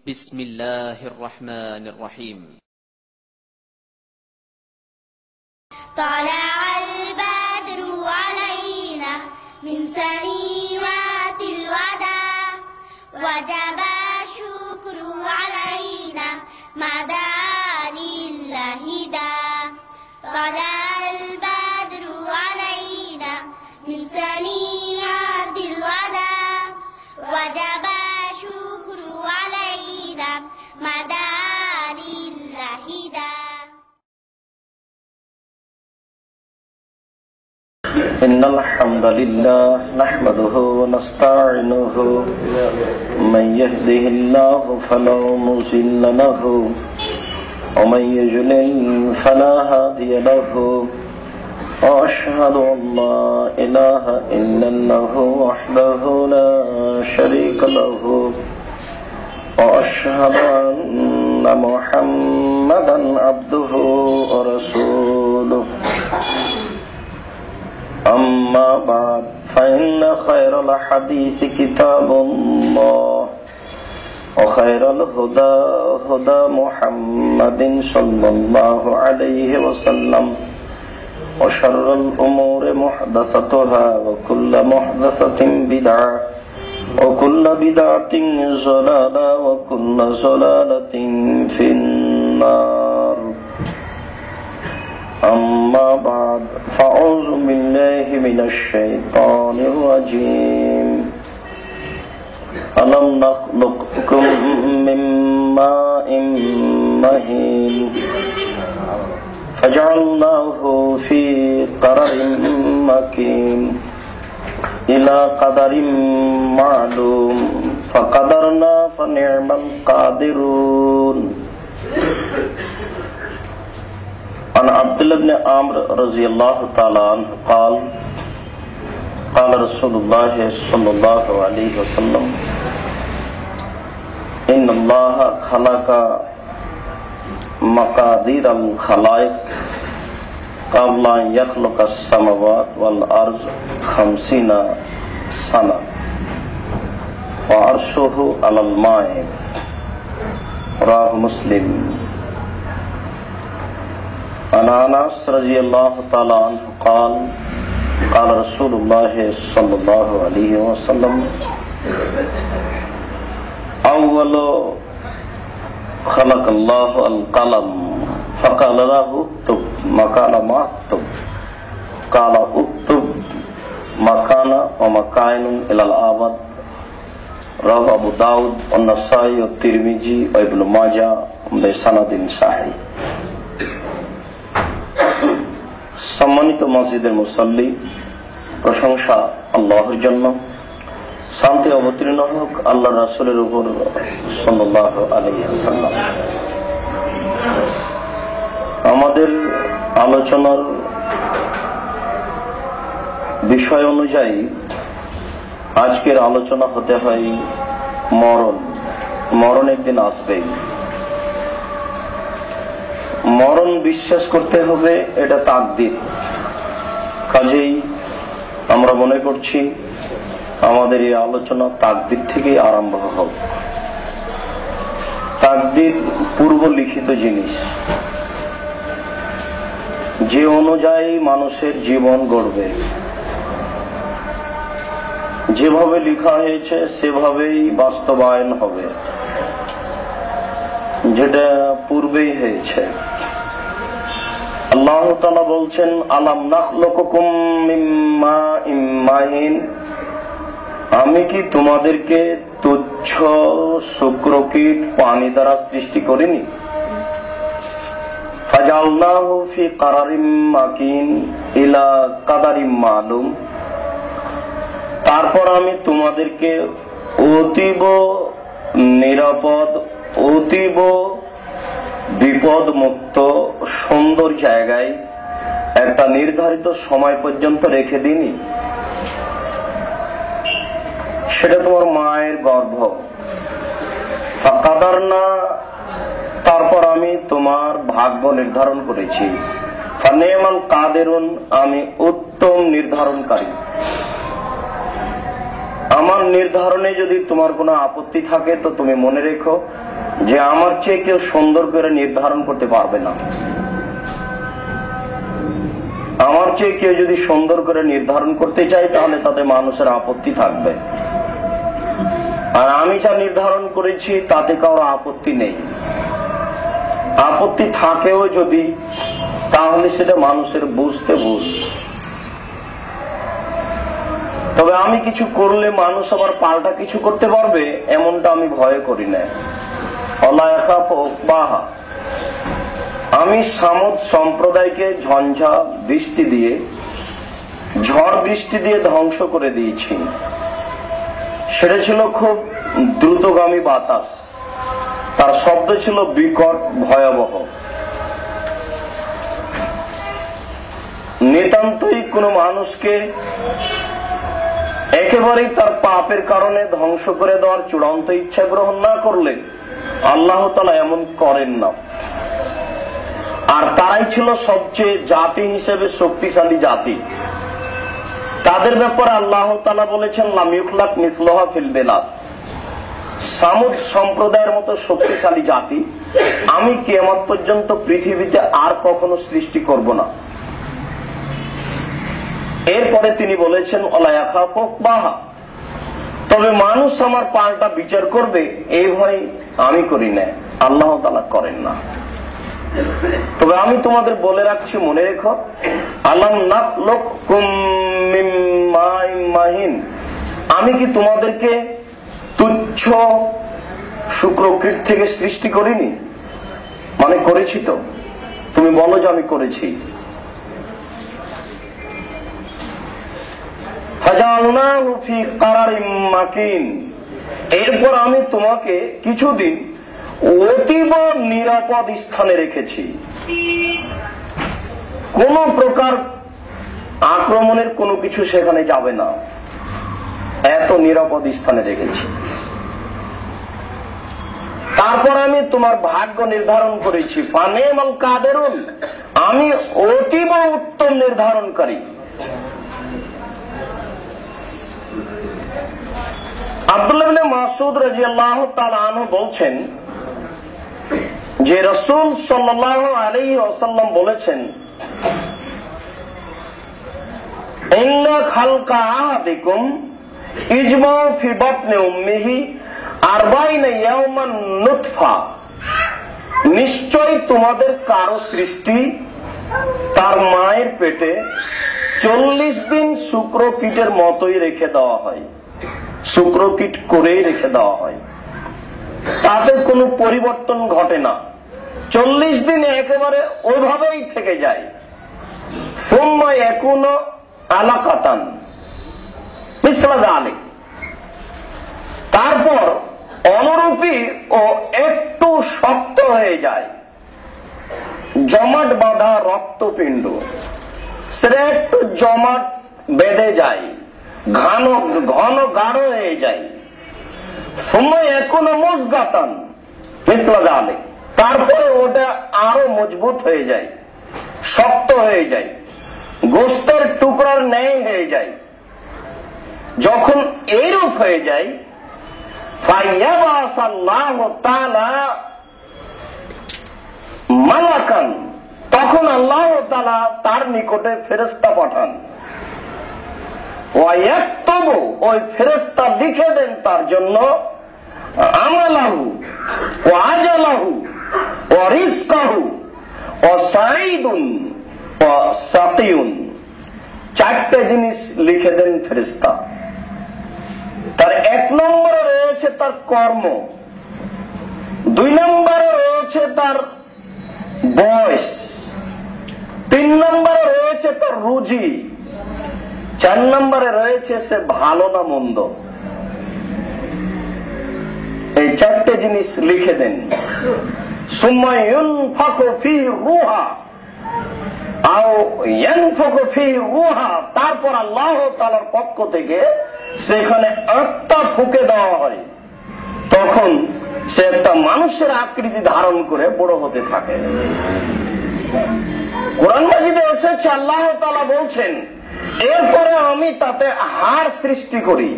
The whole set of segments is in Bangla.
বিসমিল্লাহির রহমানির রহিম। طلع البدر علينا من سنوات الوداع وجب الشكر علينا ما دعا لله داع. طلع البدر علينا من سنوات الوداع وجب الشكر علينا ما دعا لله داع. إن الحمد لله نحمده ونستعينه من يهده الله فلا مضل له ومن يضلل فلا هادي له وأشهد أن لا إله إلا الله وحده لا شريك له وأشهد أن محمدا عبده ورسوله. أما بعد فإن خير الحديث كتاب الله وخير الهدى هدى محمد صلى الله عليه وسلم وشر الأمور محدثاتها وكل محدثة بدعة وكل بدعة ضلالة وكل ضلالة في النار. أما بعد فأعوذ بالله من الشيطان الرجيم. ألم نخلقكم من ماء مهين فجعلناه في قرار مكين إلى قدر معلوم فقدرنا فنعم القادرون. عن عبد الله بن عمرو رضي الله تعالى عنه قال قال رسول الله صلى الله عليه وسلم إن الله خلق مقادير الخلائق قبل أن يخلق السماوات والأرض 50 سنة وعرشه على الماء. رواه مسلم. عن أنس رضي الله تعالى عنه قال قال رسول الله صلى الله عليه وسلم أول خلق الله القلم فقال له اكتب مكان ما اكتب قال اكتب مكان ومكان إلى الأبد. رواه أبو داود والنسائي والترمذي وابن ماجه بسند صحيح. সম্মানিত মসজিদের মুসল্লি, প্রশংসা আল্লাহর জন্য, শান্তি অবতীর্ণ হোক আল্লাহ রাসূলের উপর সাল্লাল্লাহু আলাইহি ওয়াসাল্লাম। আমাদের আলোচনার বিষয় অনুযায়ী আজকের আলোচনা হতে হয় মরণ একদিন আসবেই। মরণ বিশ্বাস করতে হবে, এটা তাকদীর। কাজেই আমরা মনে করছি আমাদের এই আলোচনা তাকদীর থেকেই আরম্ভ হবে। তাকদীর পূর্ব লিখিত জিনিস, যে অনুযায়ী মানুষের জীবন গড়বে, যেভাবে লেখা হয়েছে সেভাবেই বাস্তবায়ন হবে, যেটা পূর্বেই হয়েছে। আল্লাহ তাআলা বলছেন আলাম নাখলুকুকুম মিন মাইন মাহিন, আমি কি তোমাদেরকে তুচ্ছ শুক্রকীট পানি দ্বারা সৃষ্টি করিনি? ফাজালনাহু ফি কারারিম মাকিন ইলা কাদারিম মালুম, তারপর আমি তোমাদেরকে অতীব নিরাপদ, অতীব বিপদ মুক্ত সুন্দর জায়গায় একটা নির্ধারিত সময় পর্যন্ত রেখে দিনি। সেটা তোমার মায়ের গর্ভ। ফাকাদারনা, তারপর আমি তোমার ভাগ্য নির্ধারণ করেছি। ফানিমান কাদেরুন, আমি উত্তম নির্ধারণকারী। আমার নির্ধারণে যদি তোমার কোনো আপত্তি থাকে তো তুমি মনে রেখো যে আমার চেয়ে কেউ সুন্দর করে নির্ধারণ করতে পারবে না। আমার চেয়ে কেউ যদি সুন্দর করে নির্ধারণ করতে চায় তাহলে তাতে মানুষের আপত্তি থাকবে, আর আমি যা নির্ধারণ করেছি তাতে কারো আপত্তি নেই। আপত্তি থাকেও যদি, তাহলে সেটা মানুষের বুঝতে ভুল। তবে আমি কিছু করলে মানুষ আবার পাল্টা কিছু করতে পারবে এমনটা আমি ভয় করি না। আমি সামুদ সম্প্রদায়কে ঝড় বৃষ্টি দিয়ে ধ্বংস করে দিয়েছি। সেটা ছিল খুব দ্রুতগামী বাতাস, তার শব্দ ছিল বিকট ভয়াবহ। নিতান্তই কোন মানুষকে একেবারেই তার পাপের কারণে ধ্বংস করে দেওয়ার চূড়ান্ত ইচ্ছা গ্রহণ না করলে আল্লাহ তাআলা এমন করেন না। আর তারাই ছিল সবচেয়ে জাতি হিসেবে শক্তিশালী জাতি। তাদের ব্যাপারে আল্লাহ তাআলা বলেছেন লাম ইউখলাক মিসলুহা ফিল বিলাদ, সামুদ সম্প্রদায়ের মতো শক্তিশালী জাতি আমি কিয়ামত পর্যন্ত পৃথিবীতে আর কখনো সৃষ্টি করব না। এরপরে তিনি বলেছেন ওয়ালা ইয়াখাফু উকবাহা, তবে মানুষ আমার পাল্টা বিচার করবে এই ভয় আমি করি না, আল্লাহ তাআলা করেন না। তবে আমি তোমাদের বলে রাখছি, মনে রেখো, আলাম নাখলুকুম মিন মাইন মাহিন, আমি কি তোমাদেরকে তুচ্ছ শুক্রকীট থেকে সৃষ্টি করিনি? মানে করেছি তো, তুমি বলো যে আমি করেছি। ফাজালনাহু ফি কারারিম মাকিন, এরপর আমি তোমাকে কিছুদিন অতীব নিরাপদ স্থানে রেখেছি। কোন প্রকার আক্রমণের কোনো কিছু সেখানে যাবে না, এত নিরাপদ স্থানে রেখেছি। তারপর আমি তোমার ভাগ্য নির্ধারণ করেছি, ফানেমাল কাদেরুন, আমি অতীব উত্তম নির্ধারণকারী। আব্দুল্লাহ ইবনে মাসউদ রাদিয়াল্লাহু তাআলা আনহু বলছেন যে রাসূল সাল্লাল্লাহু আলাইহি ওয়াসাল্লাম বলেছেন, ইন্না খালকা আহাদিকুম ইজমাউ ফি বাতনি উম্মিহি 40 ইয়াওমান নুতফা, নিশ্চয় তোমাদের কারো সৃষ্টি তার মায়ের পেটে 40 দিন শুক্রকীটের মতোই রেখে দেওয়া হয়, শুক্রকীট করেই রেখে দেওয়া হয়, তাতে কোনো পরিবর্তন ঘটে না। 40 দিন একেবারে ওইভাবেই থেকে যায়। সুম্মা ইয়াকুনু আলাকাতান মিসলা যালিক, তারপর অনুরূপী ও একটু শক্ত হয়ে যায়, জমাট বাঁধা রক্তপিণ্ড, সেটা একটু জমাট বেঁধে যায়, ঘন গাঢ় হয়ে যায়। সময় এখনো মুজগাতান মিসলা যালিক, তারপরে ওটা আরো মজবুত হয়ে যায়, শক্ত হয়ে যায়, গোশতের টুকরার ন্যায় হয়ে যায়। যখন এইরূপ হয়ে যায়, ফায়াবাসাল্লাহু তাআলা মালাকান, তখন আল্লাহ তাআলা তার নিকটে ফেরেশতা পাঠান। ওয়ায়াকতুবু, ওই ফেরেশতা লিখে দেন তার জন্য আমালাহু ওয়া আজালাহু ওয়া রিজকাহু ওয়া সাঈদুন ওয়া সাকিয়ুন, 4টে জিনিস লিখে দেন ফেরেশতা। তার 1 নম্বরে রয়েছে তার কর্ম, 2 নম্বরে রয়েছে তার বয়স, 3 নম্বরে রয়েছে তার রুজি, 4 নম্বরে রয়েছে সে ভালো না মন্দ। এই 4টে জিনিস লিখে দেন। সুম্মা ইউনফাকু ফি রূহা আও ইয়ানফাকু ফি রূহা, তারপর আল্লাহ তাআলার পক্ষ থেকে সেখানে আত্মা ফুঁকে দেওয়া হয়, তখন সে একটা মানুষের আকৃতি ধারণ করে বড় হতে থাকে। কোরআন মাজিদে এসেছে আল্লাহ তাআলা বলছেন, এরপরে আমি তাতে হাড় সৃষ্টি করি,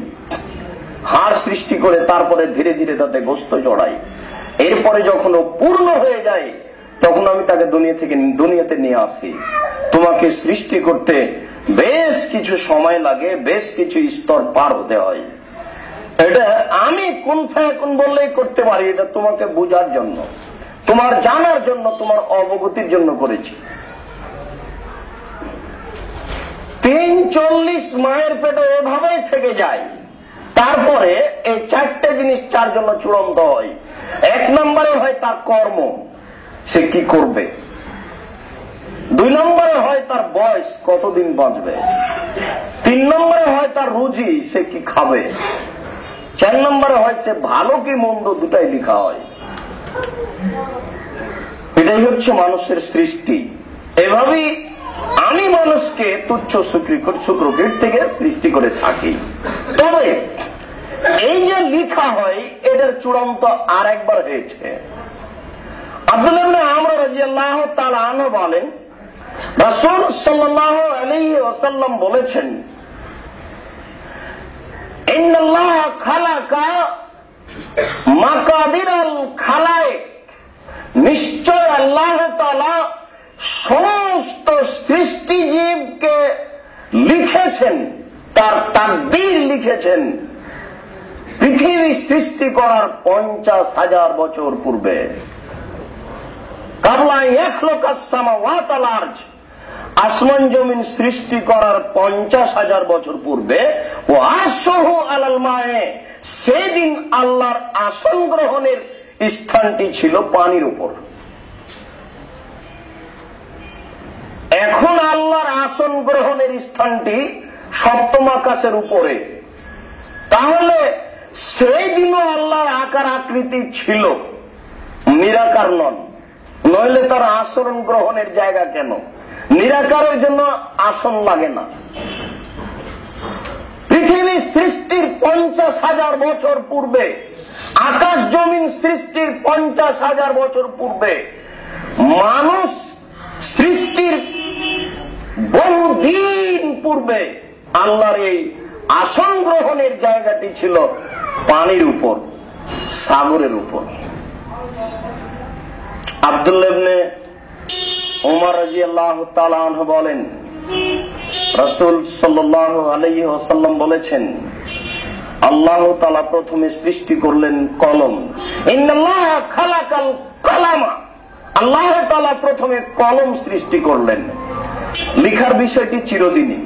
হাড় সৃষ্টি করে তারপরে ধীরে ধীরে তাতে গোশত জড়াই, এরপরে যখন ও পূর্ণ হয়ে যায় তখন আমি তাকে দুনিয়াতে নিয়ে আসি। তোমাকে সৃষ্টি করতে বেশ কিছু সময় লাগে, বেশ কিছু স্তর পার হতে হয়। এটা আমি কোন ফায়াকুন বললেই করতে পারি, এটা তোমাকে বোঝার জন্য, তোমার জানার জন্য, তোমার অবগতির জন্য করেছি। 43 মায়ের পেটে এভাবেই থেকে যায়। তারপরে এই চারটে জিনিস চার জন্য চূড়ান্ত হয়। 1 নম্বরে হয় তার কর্ম, সে কি করবে। 2 নম্বরে হয় তার বয়স, কতদিন বাঁচবে। 3 নম্বরে হয় তার রুজি, সে কি খাবে। 4 নম্বরে হয় সে ভালো কি মন্দ, দুটাই লেখা হয়। এটাই হচ্ছে মানুষের সৃষ্টি। এভাবেই আমি মানুষকে তুচ্ছ শুক্রকীট থেকে সৃষ্টি করে থাকি। তবে এই যে লেখা হয় এটার চূড়ান্ত আর একবার হয়েছে। আব্দুল্লাহ ইবনে আমর রাদিয়াল্লাহু তাআলা আনহু বলেন, রাসূল সাল্লাল্লাহু আলাইহি ওয়াসাল্লাম বলেছেন, ইন্নাল্লাহ খালাকা মাকাদিরাল খালায়েক, নিশ্চয় আল্লাহ তাআলা সমস্ত সৃষ্টিজীবকে লিখেছেন, তার তাকদীর লিখেছেন পৃথিবী সৃষ্টি করার 50,000 বছর পূর্বে। কাবলা ইয়াখলুকাস সামাওয়াত ওয়াল আরজ, আসমান জমিন সৃষ্টি করার 50,000 বছর পূর্বে। ও আরশুহু আলাল মায়ে, সেদিন আল্লাহর আসন গ্রহণের স্থানটি ছিল পানির উপর। এখন আল্লাহর আসন গ্রহণের স্থানটি সপ্তম আকাশের উপরে। তাহলে সেই দিনও আল্লাহর আকার আকৃতি ছিল, নিরাকার নন, নইলে তার আসন গ্রহণের জায়গা কেন? নিরাকারের জন্য আসন লাগে না। পৃথিবী সৃষ্টির 50,000 বছর পূর্বে, আকাশ জমিন সৃষ্টির 50,000 বছর পূর্বে, মানুষ সৃষ্টির বহুদিন পূর্বে আল্লাহর এই আসন গ্রহণের জায়গাটি ছিল পানির উপর, সাগরের উপর। আব্দুল্লাহ ইবনে ওমর রাদিয়াল্লাহু তাআলা আনহু বলেন, রাসূল সাল্লাল্লাহু আলাইহি ওয়াসাল্লাম বলেছেন, আল্লাহ তাআলা প্রথমে সৃষ্টি করলেন কলম। ইন্নাল্লাহ খালাকাল কালামা, আল্লাহ তাআলা প্রথমে কলম সৃষ্টি করলেন। লেখার বিষয়টি চিরদিনই।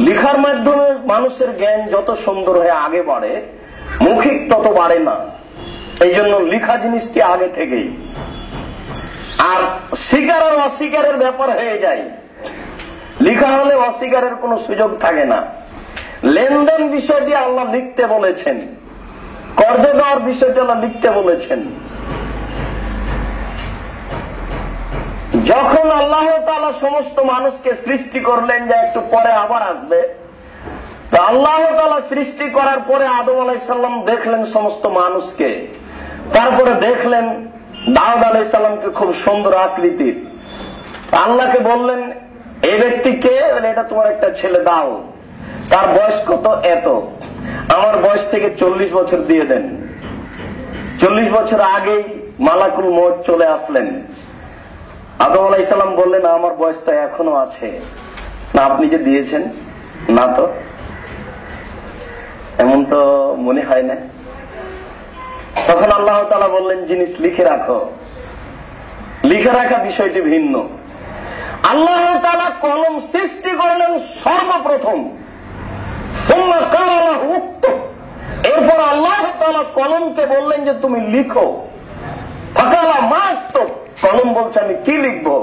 লেখার মাধ্যমে মানুষের জ্ঞান যত সুন্দর হয়ে আগে বাড়ে, মৌখিক তত বাড়ে না। এই জন্য লেখা জিনিসটি আগে থেকেই। আর স্বীকার আর অস্বীকারের ব্যাপার হয়ে যায়। লেখা হলে অস্বীকারের কোনো সুযোগ থাকে না। লেনদেন বিষয়টি আল্লাহ লিখতে বলেছেন, কর্জ দেওয়ার বিষয়টি আল্লাহ লিখতে বলেছেন। যখন আল্লাহ তাআলা সমস্ত মানুষকে সৃষ্টি করলেন, যা একটু পরে আবার আসবে, তো আল্লাহ তাআলা সৃষ্টি করার পরে আদম আলাইহিস সালাম দেখলেন সমস্ত মানুষকে। তারপরে দেখলেন দাউদ আলাইহিস সালামকে, খুব সুন্দর আকৃতির। আল্লাহকে বললেন, এই ব্যক্তি কে? এটা তোমার একটা ছেলে দাউদ। তার বয়স কত? এত। আমার বয়স থেকে 40 বছর দিয়ে দেন। 40 বছর আগেই মালাকুল মউত চলে আসলেন। আদম আলাইহিস সালাম বললেন, আমার বয়স তো এখনো আছে। না, আপনি যে দিয়েছেন? না তো, এমন তো মনে হয় না। তখন আল্লাহ তাআলা বললেন, জিনিস লিখে রাখো। লিখে রাখা বিষয়টি ভিন্ন। আল্লাহ তাআলা কলম সৃষ্টি করলেন সর্বপ্রথম। এরপর আল্লাহ তাআলা কলমকে বললেন যে তুমি লিখো। ফাকালা মাকতুব, কলম বলছে আমি কি লিখবো?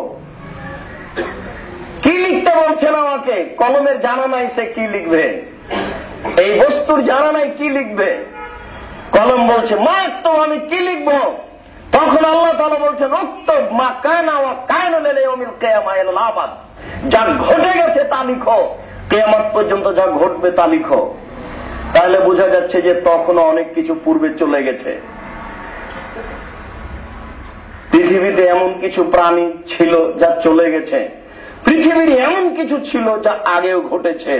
কি লিখতে বলছেন আমাকে? কলমের জানা নাই সে কি লিখবে, এই বস্তুর জানা নাই কি লিখবে। কলম বলছে মাকতুব, আমি কি লিখবো? তখন আল্লাহ তাআলা বলছেন উক্তুব মা কানা ওয়া কায়না লিয়াউমিল কিয়ামা ইলাল আবাদ, যা ঘটে গেছে তা লিখো, কিয়ামত পর্যন্ত যা ঘটবে তা লিখো। তাহলে বোঝা যাচ্ছে যে তখনও অনেক কিছু পূর্বে চলে গেছে। পৃথিবীতে এমন কিছু প্রাণী ছিল যা চলে গেছে, পৃথিবীর এমন কিছু ছিল যা আগেও ঘটেছে।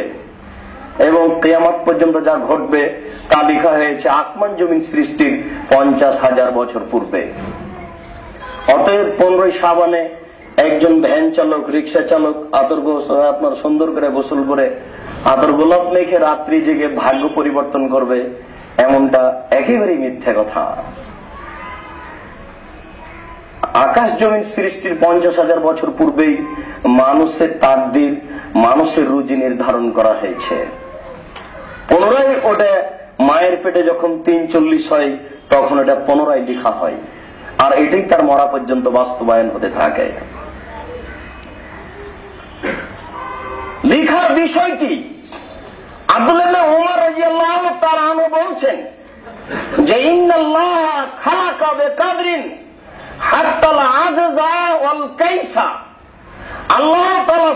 এবং কিয়ামত পর্যন্ত যা ঘটবে তা লেখা হয়েছে আসমান জমিন সৃষ্টির 50,000 বছর পূর্বে। অতএব 15 শাবানে একজন ভ্যান চালক, রিক্সা চালক আপনার সুন্দর করে গোসল করে আতর গোলাপ মেখে রাত্রি জেগে ভাগ্য পরিবর্তন করবে, এমনটা একেবারেই মিথ্যা কথা। আকাশ জমিন সৃষ্টির 50,000 বছর পূর্বেই মানুষের তাকদীর, মানুষের রুজি নির্ধারণ করা হয়েছে। পুনরায় ওটা মায়ের পেটে যখন 3-40 হয় তখন এটা পুনরায় লেখা হয়, আর এটাই তার মরা পর্যন্ত বাস্তবায়ন হতে থাকে। লিখার বিষয়টি আব্দুল্লাহ ইবনে উমর রাদিয়াল্লাহু তাআলা আনহু বলছেন যে ইন্নাল্লাহ খালাকা বিকাদরিন হাত্তাল আজজা ওয়াল কাইসা, আল্লাহ তাআলা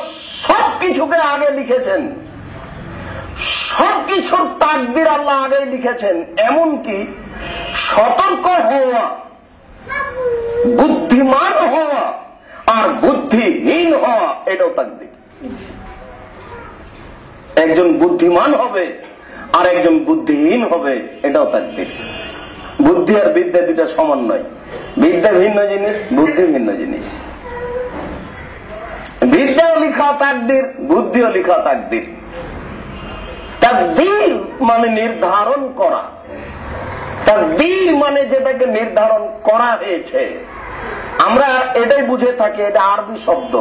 সবকিছুকে আগে লিখেছেন, সবকিছুর তাকদীর আল্লাহ আগে লিখেছেন, এমনকি সতর্ক হওয়া, বুদ্ধিমান হওয়া আর বুদ্ধিহীন হওয়া এটাও তাকদীর। একজন বুদ্ধিমান হবে আর একজন বুদ্ধিহীন হবে, এটাও তাকদীর। বুদ্ধি আর বিদ্যা দুটা সমান নয়, বিদ্যা ভিন্ন জিনিস, বুদ্ধি ভিন্ন জিনিস। বিদ্যাও লিখা তাকদীর, বুদ্ধিও লিখা তাকদীর। তাকদীর মানে নির্ধারণ করা, তাকদীর মানে যেটাকে নির্ধারণ করা হয়েছে। আমরা এটাই বুঝে থাকি, এটা আরবি শব্দ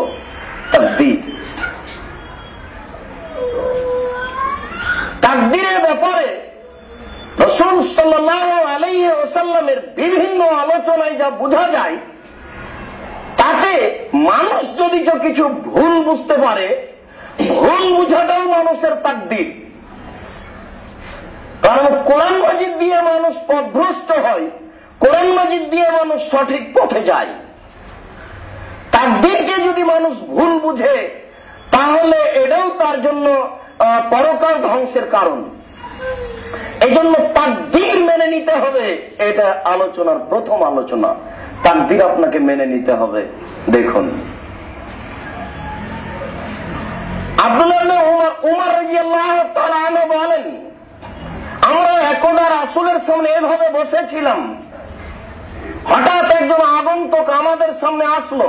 তাকদীর। তাকদীরের ব্যাপারে রাসূল সাল্লাল্লাহু আলাইহি ওয়াসাল্লামের বিভিন্ন আলোচনায় যা বোঝা যায়, তাতে মানুষ যদি কিছু ভুল বুঝতে পারে, ভুল বুঝাটাও মানুষের তাকদীর। কারণ কোরআন মাজিদ দিয়ে মানুষ পথভ্রষ্ট হয়, কোরআন মাজিদ দিয়ে মানুষ সঠিক পথে যায়। তাকদীরকে যদি মানুষ ভুল বুঝে তাহলে এটাও তার জন্য পরকাল ধ্বংসের কারণ। এই জন্য তাকদীর মেনে নিতে হবে, এটা আলোচনার প্রথম আলোচনা। তাকদীর আপনাকে মেনে নিতে হবে। দেখুন, আব্দুল্লাহ ইবনে উমর রাদিয়াল্লাহু তাআলা আনহু বলেন, আমরা একদা রাসূলের সামনে এভাবে বসেছিলাম, হঠাৎ একজন আগন্তুক আমাদের সামনে আসলো।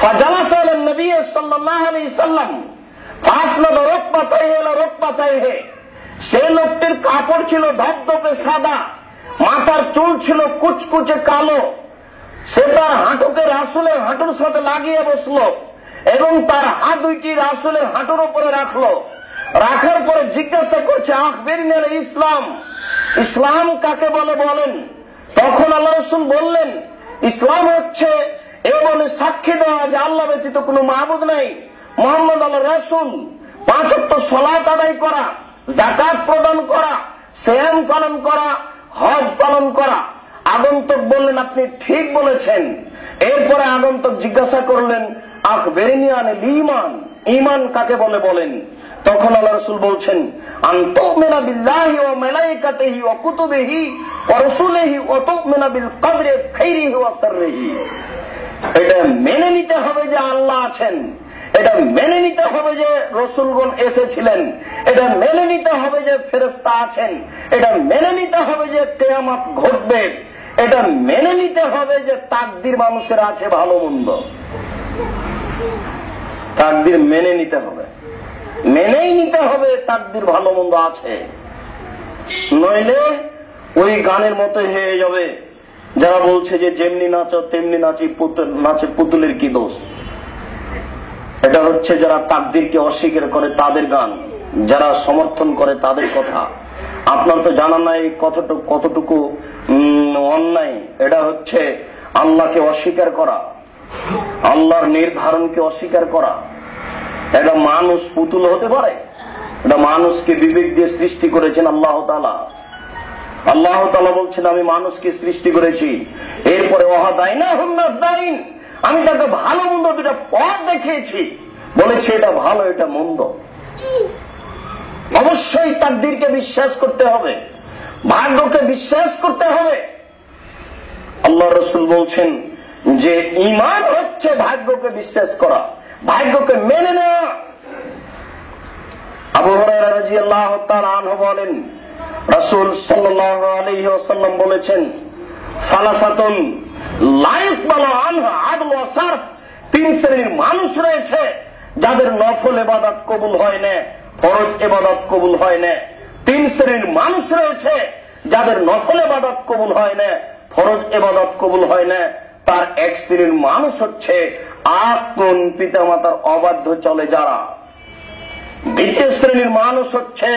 ফাজালাসা আলান নবী সাল্লাল্লাহু আলাইহি সাল্লাম ফাসলাদা রুকবাতাইহি ইলা রুকবাতাইহি। সেই লোকটির কাপড় ছিল ধবধবে সাদা, মাথার চুল ছিল কুচকুচে কালো। সে তার হাঁটুকে রাসূলের হাঁটুর সাথে লাগিয়ে বসলো এবং তার হাত দুইটি রাসূলের হাঁটুর উপরে রাখলো। রাখার পরে জিজ্ঞাসা করছে, আখবিরনি আল ইসলাম, ইসলাম কাকে বলে বলেন। তখন আল্লাহ রাসূল বললেন, ইসলাম হচ্ছে এ বলে সাক্ষী দেওয়া যে আল্লাহ ব্যতীত কোনো মাবুদ নাই, মুহাম্মদ আল্লাহর রাসূল, 5 ওয়াক্ত সালাত আদায় করা, যাকাত প্রদান করা, সিয়াম পালন করা, হজ পালন করা। আগন্তুক বললেন, আপনি ঠিক বলেছেন। এরপরে আগন্তুক জিজ্ঞাসা করলেন, আখবিরনি আনিল ঈমান, ঈমান কাকে বলে বলেন। তখন আল্লাহ রাসূল বলছেন, আন তুমিনা বিল্লাহি ওয়া মালাইকাতিহি ওয়া কুতুবিহি ওয়া রাসূলিহি ওয়া তুমিনা বিল কদরি খাইরিহি ওয়া শাররিহি। এটা মেনে নিতে হবে যে আল্লাহ আছেন, এটা মেনে নিতে হবে যে রাসূলগণ এসেছিলেন, এটা মেনে নিতে হবে যে ফেরেশতা আছেন, এটা মেনে নিতে হবে যে কিয়ামত ঘটবে, এটা মেনে নিতে হবে যে তাকদীর মানুষের আছে ভালো মন্দ। তাকদীর মেনে নিতে হবে, মেনেই নিতে হবে তাকদীর ভালো মন্দ আছে। নইলে ওই গানের মতো হয়ে যাবে যারা বলছে যে যেমনি নাচো তেমনি নাচে পুতুলের কি দোষ। এটা হচ্ছে যারা তাকদীরকে অস্বীকার করে তাদের গান, যারা সমর্থন করে তাদের কথা। আপনার তো জানা নাই কতটুকু অন্যায়। এটা হচ্ছে আল্লাহকে অস্বীকার করা, আল্লাহর নির্ধারণকে অস্বীকার করা। এটা মানুষ পুতুল হতে পারে? এটা মানুষকে বিবেক দিয়ে সৃষ্টি করেছেন আল্লাহ তাআলা। আল্লাহ তাআলা বলছেন, আমি মানুষকে সৃষ্টি করেছি, এরপরে ওয়াহাদাইনাহুম নাজদাইন, আমি তাকে ভালো মন্দ দুটা পথ দেখিয়েছি, বলেছি এটা ভালো এটা মন্দ। অবশ্যই তাকদীরকে বিশ্বাস করতে হবে, ভাগ্যকে বিশ্বাস করতে হবে। আল্লাহ রাসূল বলছেন যে ঈমান হচ্ছে ভাগ্যকে বিশ্বাস করা, ভাগ্যকে মেনে নেওয়া। আবু হুরায়রা রাদিয়াল্লাহু তাআলা আনহু বলেন, রাসূল সাল্লাল্লাহু আলাইহি ওয়াসাল্লাম বলেছেন, সালাসাতুন লা ইকবালু আনহা আদলু ওয়া সারফ, তিন শ্রেণীর মানুষ রয়েছে যাদের নফল ইবাদত কবুল হয় না, ফরজ ইবাদত কবুল হয় না। তিন শ্রেণীর মানুষ রয়েছে যাদের নফল ইবাদত কবুল হয় না, ফরজ ইবাদত কবুল হয় না। তার এক শ্রেণীর মানুষ হচ্ছে আপন পিতামাতার অবাধ্য চলে যারা। দ্বিতীয় শ্রেণীর মানুষ হচ্ছে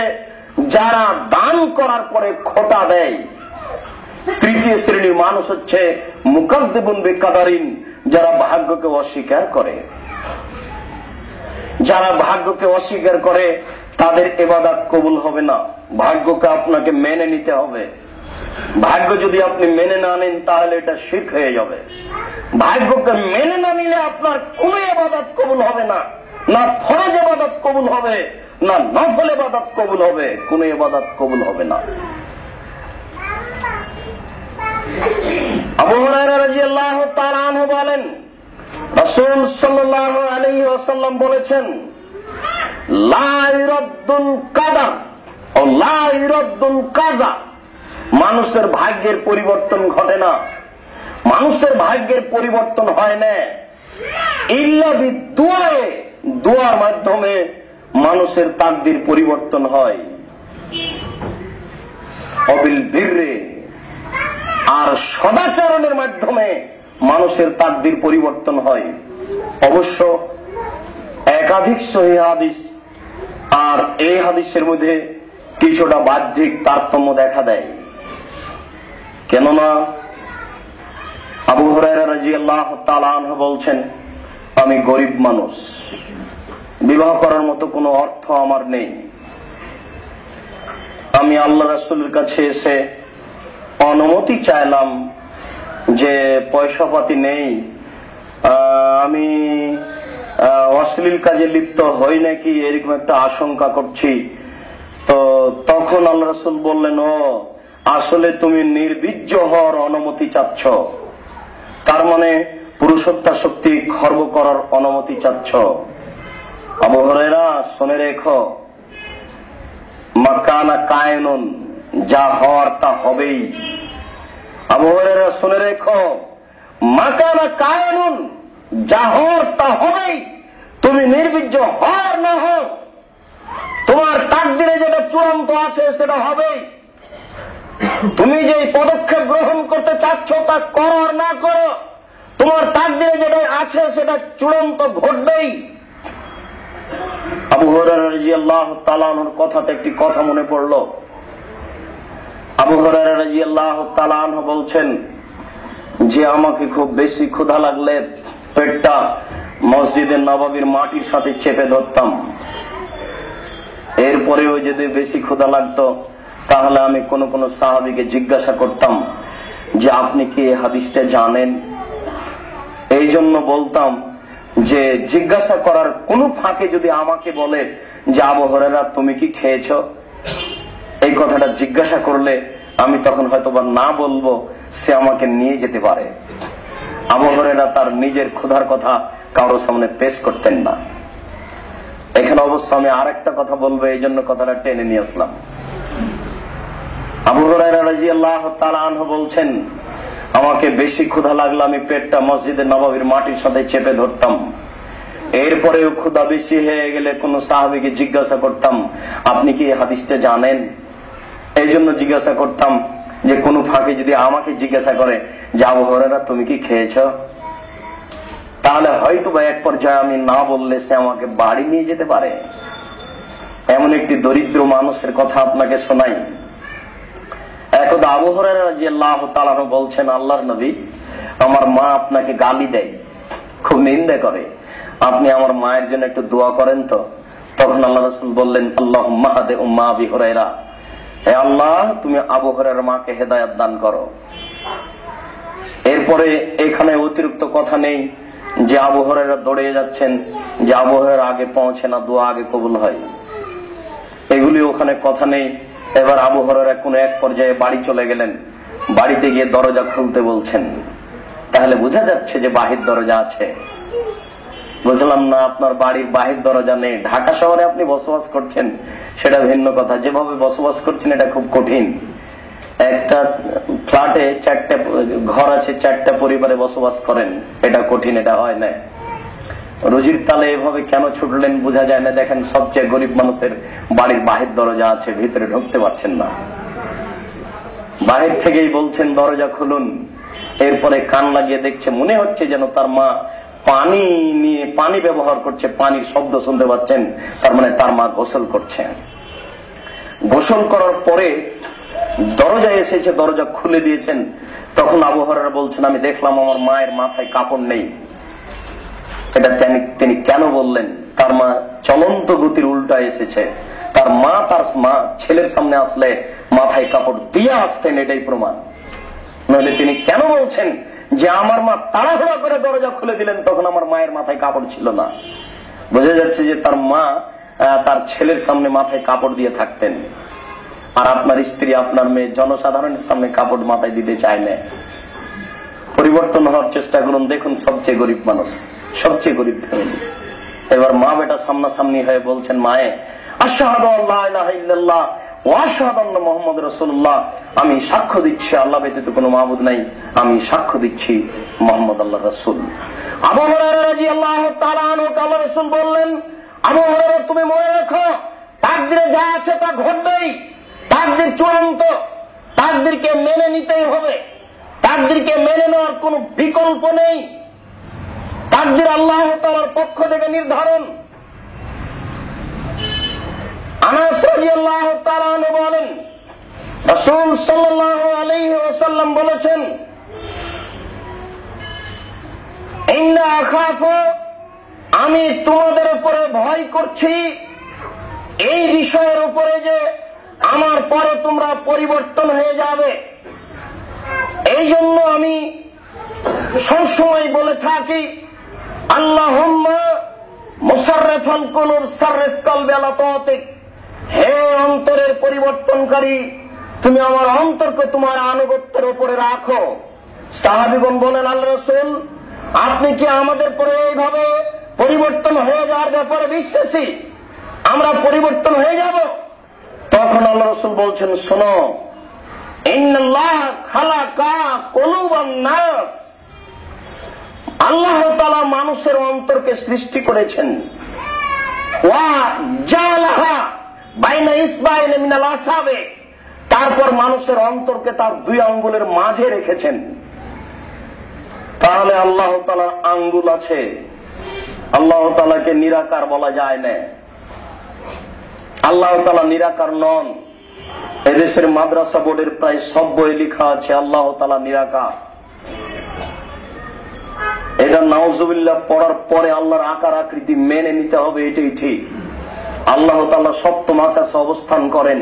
যারা দান করার পরে খোটা দেয়। তৃতীয় শ্রেণীর মানুষ হচ্ছে মুকাদ্দিবুন বিকাদারিন, যারা ভাগ্যকে অস্বীকার করে। যারা ভাগ্যকে অস্বীকার করে তাদের ইবাদত কবুল হবে না। ভাগ্যকে আপনাকে মেনে নিতে হবে। ভাগ্য যদি আপনি মেনে না নেন তাহলে এটা শিরক হয়ে যাবে। ভাগ্যকে মেনে না নিলে আপনার কোন ইবাদত কবুল হবে না, না ফরজ ইবাদত কবুল হবে, না নফল ইবাদত কবুল হবে, কোন ইবাদত কবুল হবে না। আবু হুরায়রা রাদিয়াল্লাহু তাআলা আনহু বলেন, রাসূল সাল্লাল্লাহু আলাইহি ওয়াসাল্লাম বলেছেন, লা ইরাদ্দুল কাদার ও লা ইরাদ্দুল কাজা, মানুষের ভাগ্যের পরিবর্তন ঘটে না, মানুষের ভাগ্যের পরিবর্তন হয় না ইল্লা বিদুআয়ে, দোয়ার মাধ্যমে মানুষের তাকদীর পরিবর্তন হয়। অবিল বিররে, আর সদাচরণের মাধ্যমে মানুষের তাকদীর পরিবর্তন হয়। অবশ্য একাধিক সহিহ হাদিস, আর এই হাদিসের মধ্যে কিছুটা বাহ্যিক তারতম্য দেখা দেয়। কেননা আবু হুরায়রা রাদিয়াল্লাহু তাআলা আনহু বলছেন, আমি গরিব মানুষ, বিবাহ করার মতো কোনো অর্থ আমার নেই। আমি আল্লাহ রাসূলের কাছে এসে অনুমতি চাইলাম যে পয়সা পাতি নেই, আমি অশ্লীল কাজে লিপ্ত হই নাকি এরকম একটা আশঙ্কা করছি। তো তখন আল্লাহ রাসূল বললেন, ও আসলে তুমি নির্বীর্য হওয়ার অনুমতি চাচ্ছ, তার মানে পুরুষত্ব শক্তি খর্ব করার অনুমতি চাচ্ছ। আবু হুরায়রা শুনে রেখো, মা কানা কায়নুন, যা হওয়ার তা হবেই। আবু হুরায়রা শুনে রেখো, মা কানা কায়নুন, যা হওয়ার তা হবেই। তুমি নির্বীর্য হও না হও, তোমার তাকদীরে যেটা চূড়ান্ত আছে সেটা হবেই। তুমি যে পদক্ষেপ গ্রহণ করতে চাচ্ছ তা করো আর না করো, তোমার তাকদীরে যেটা আছে সেটা চূড়ান্ত ঘটবেই। আবু হুরায়রা রাদিয়াল্লাহু তাআলা আনহুর কথাতে একটি কথা মনে পড়ল। আবু হুরায়রা রাদিয়াল্লাহু তাআলা আনহু বলছেন যে আমাকে খুব বেশি ক্ষুধা লাগলে পেটটা মসজিদে নববীর মাটির সাথে চেপে ধরতাম। এরপরেও যদি বেশি ক্ষুধা লাগতো তাহলে আমি কোন কোন সাহাবীকে জিজ্ঞাসা করতাম যে আপনি কি এই হাদিসটা জানেন। এই জন্য বলতাম যে জিজ্ঞাসা করার কোন ফাঁকে যদি আমাকে বলে যে আবু হুরায়রা তুমি কি খেয়েছো, এই কথাটা জিজ্ঞাসা করলে আমি তখন হয়তোবা না বলবো, সে আমাকে নিয়ে যেতে পারে। আবু হুরায়রা তার নিজের ক্ষুধার কথা কারোর সামনে পেশ করতেন না। এখানে অবশ্য আমি আরেকটা কথা বলবো, এই জন্য কথাটা টেনে নিয়ে আসলাম। আবু হুরায়রা রাদিয়াল্লাহু তাআলা আনহু বলছেন, আমাকে বেশি ক্ষুধা লাগলে আমি পেটটা মসজিদে নববীর মাটির সাথে চেপে ধরতাম। এরপরেও ক্ষুধা বেশি হয়ে গেলে কোন সাহাবীকে জিজ্ঞাসা করতাম আপনি কি এই হাদিসটা জানেন। এই জন্য জিজ্ঞাসা করতাম যে কোন ফাঁকে যদি আমাকে জিজ্ঞাসা করে যে আবু হুরায়রা তুমি কি খেয়েছো, তাহলে হয়তো বা এক পর্যায়ে আমি না বললে সে আমাকে বাড়ি নিয়ে যেতে পারে। এমন একটি দরিদ্র মানুষের কথা আপনাকে শোনাই। একদা আবু হুরায়রা রাদিয়াল্লাহু তাআলা আনহু বলছেন, আল্লাহর নবী, আমার মা আপনাকে গালি দেয়, খুব নিন্দা করে, আপনি আমার মায়ের জন্য একটু দোয়া করেন তো। তখন আল্লাহ রাসূল বললেন, আল্লাহুম্মা হাদি উম্মা আবি হুরায়রা, হে আল্লাহ তুমি আবু হুরায়রার মাকে হেদায়েত দান করো। এরপরে এখানে অতিরিক্ত কথা নেই যে আবু হুরায়রা দৌড়ে যাচ্ছেন যে আবু হুরায়রা আগে পৌঁছে না দোয়া আগে কবুল হয়, এগুলি ওখানে কথা নেই। এবার আবু হুরায়রা কোন এক পর্যায়ে বাড়ি চলে গেলেন, বাড়িতে গিয়ে দরজা খুলতে বলছেন। তাহলে বোঝা যাচ্ছে যে বাহির দরজা আছে। বুঝলাম না, আপনার বাড়ির বাহির দরজা নেই, ঢাকা শহরে আপনি বসবাস করছেন সেটা ভিন্ন কথা, যেভাবে বসবাস করছেন এটা খুব কঠিন। একটা ফ্ল্যাটে 4টা ঘর আছে, 4টা পরিবারে বসবাস করেন, এটা কঠিন, এটা হয় না। রুজির তালে এভাবে কেন ছুটলেন বোঝা যায় না। দেখেন সবচেয়ে গরিব মানুষের বাড়ির বাহির দরজা আছে, ভিতরে ঢুকতে পারছেন না, বাহির থেকেই বলছেন দরজা খুলুন। এরপরে কান লাগিয়ে দেখছে, মনে হচ্ছে যেন তার মা পানি নিয়ে পানি ব্যবহার করছে, পানির শব্দ শুনতে পাচ্ছেন, তার মানে তার মা গোসল করছে। গোসল করার পরে দরজা এসেছে, দরজা খুলে দিয়েছেন। তখন আবু হুরায়রা বলছেন, আমি দেখলাম আমার মায়ের মাথায় কাপড় নেই। এটা তিনি কেন বললেন? তার মা চলন্ত গতির উল্টা এসেছে। তার মা ছেলের সামনে আসলে মাথায় কাপড় দিয়ে আসতেন, এটাই প্রমাণ। নইলে তিনি কেন বলছেন যে আমার মা তাড়াহুড়া করে দরজা খুলে দিলেন, তখন আমার মায়ের মাথায় কাপড় ছিল না? বোঝা যাচ্ছে যে তার মা তার ছেলের সামনে মাথায় কাপড় দিয়ে থাকতেন। আর আপনার স্ত্রী, আপনার মেয়ে জনসাধারণের সামনে কাপড় মাথায় দিতে চায় না। পরিবর্তন হওয়ার চেষ্টা করুন। দেখুন সবচেয়ে গরিব মানুষ, সবচেয়ে গরিব ফ্যামিলি, এবার মা বেটা সামনাসামনি হয়ে বলছেন, মায়ে আশহাদু আল্লা ইলাহা ইল্লাল্লাহ ওয়া আশহাদু আন্না মুহাম্মাদুর রাসূলুল্লাহ, আমি সাক্ষ্য দিচ্ছি আল্লাহ ব্যতীত কোনো মাবুদ নাই, আমি সাক্ষ্য দিচ্ছি মুহাম্মদ আল্লাহর রাসূল। আবু হুরায়রা রাদিয়াল্লাহু তাআলা আনহু আল্লাহর রাসূল বললেন, আবু হুরায়রা তুমি মনে রাখো, তাকদীরে যা আছে তা ঘটবেই। তাকদীর চূড়ান্ত, তাকদীরকে মেনে নিতেই হবে, তাকদীরকে মেনে নেওয়ার কোন বিকল্প নেই। তাকদীর আল্লাহ তাআলার পক্ষ থেকে নির্ধারণ। আনাস রাদিয়াল্লাহু তাআলা আনহু বলেন, রাসূল সাল্লাল্লাহু আলাইহি ওয়াসাল্লাম বলেছেন, ইন্না আখাফু, আমি তোমাদের উপরে ভয় করছি এই বিষয়ের উপরে যে আমার পরে তোমরা পরিবর্তন হয়ে যাবে। এই জন্য আমি সবসময় বলে থাকি, আল্লাহুম্মা মুসাররিফাল কুলুব সাররিফ কলবি আলা তাআতিক, হে অন্তরের পরিবর্তনকারী, তুমি আমার অন্তরকে তোমার আনুগত্যের উপরে রাখো। সাহাবীগণ বলেন, আল্লাহর রাসূল আপনি কি আমাদের পরে এইভাবে পরিবর্তন হয়ে যাওয়ার ব্যাপারে বিশ্বাসী? আমরা পরিবর্তন হয়ে যাব? তখন আল্লাহর রাসূল বলছেন, শোনো, ইন্নাল্লাহ খালাকা কুলুবান নাস, আল্লাহ তাআলা মানুষের অন্তরকে সৃষ্টি করেছেন, ওয়া জালাহা বাইনা ইসবাইনি মিনাল আসাবে, তারপর মানুষের অন্তরকে তার 2 আঙ্গুলের মাঝে রেখেছেন। তাহলে আল্লাহ তাআলার আঙ্গুল আছে, আল্লাহ তাআলাকে নিরাকার বলা যায় না। আল্লাহ তাআলা নিরাকার নন। এদেশের মাদ্রাসা বোর্ডের প্রায় সব বই লেখা আছে আল্লাহ তাআলা নিরাকার। এটা নাউজুবিল্লাহ পড়ার পরে আল্লাহর আকার আকৃতি মেনে নিতে হবে, এটাই ঠিক। আল্লাহ তাআলা সপ্তম আকাশে অবস্থান করেন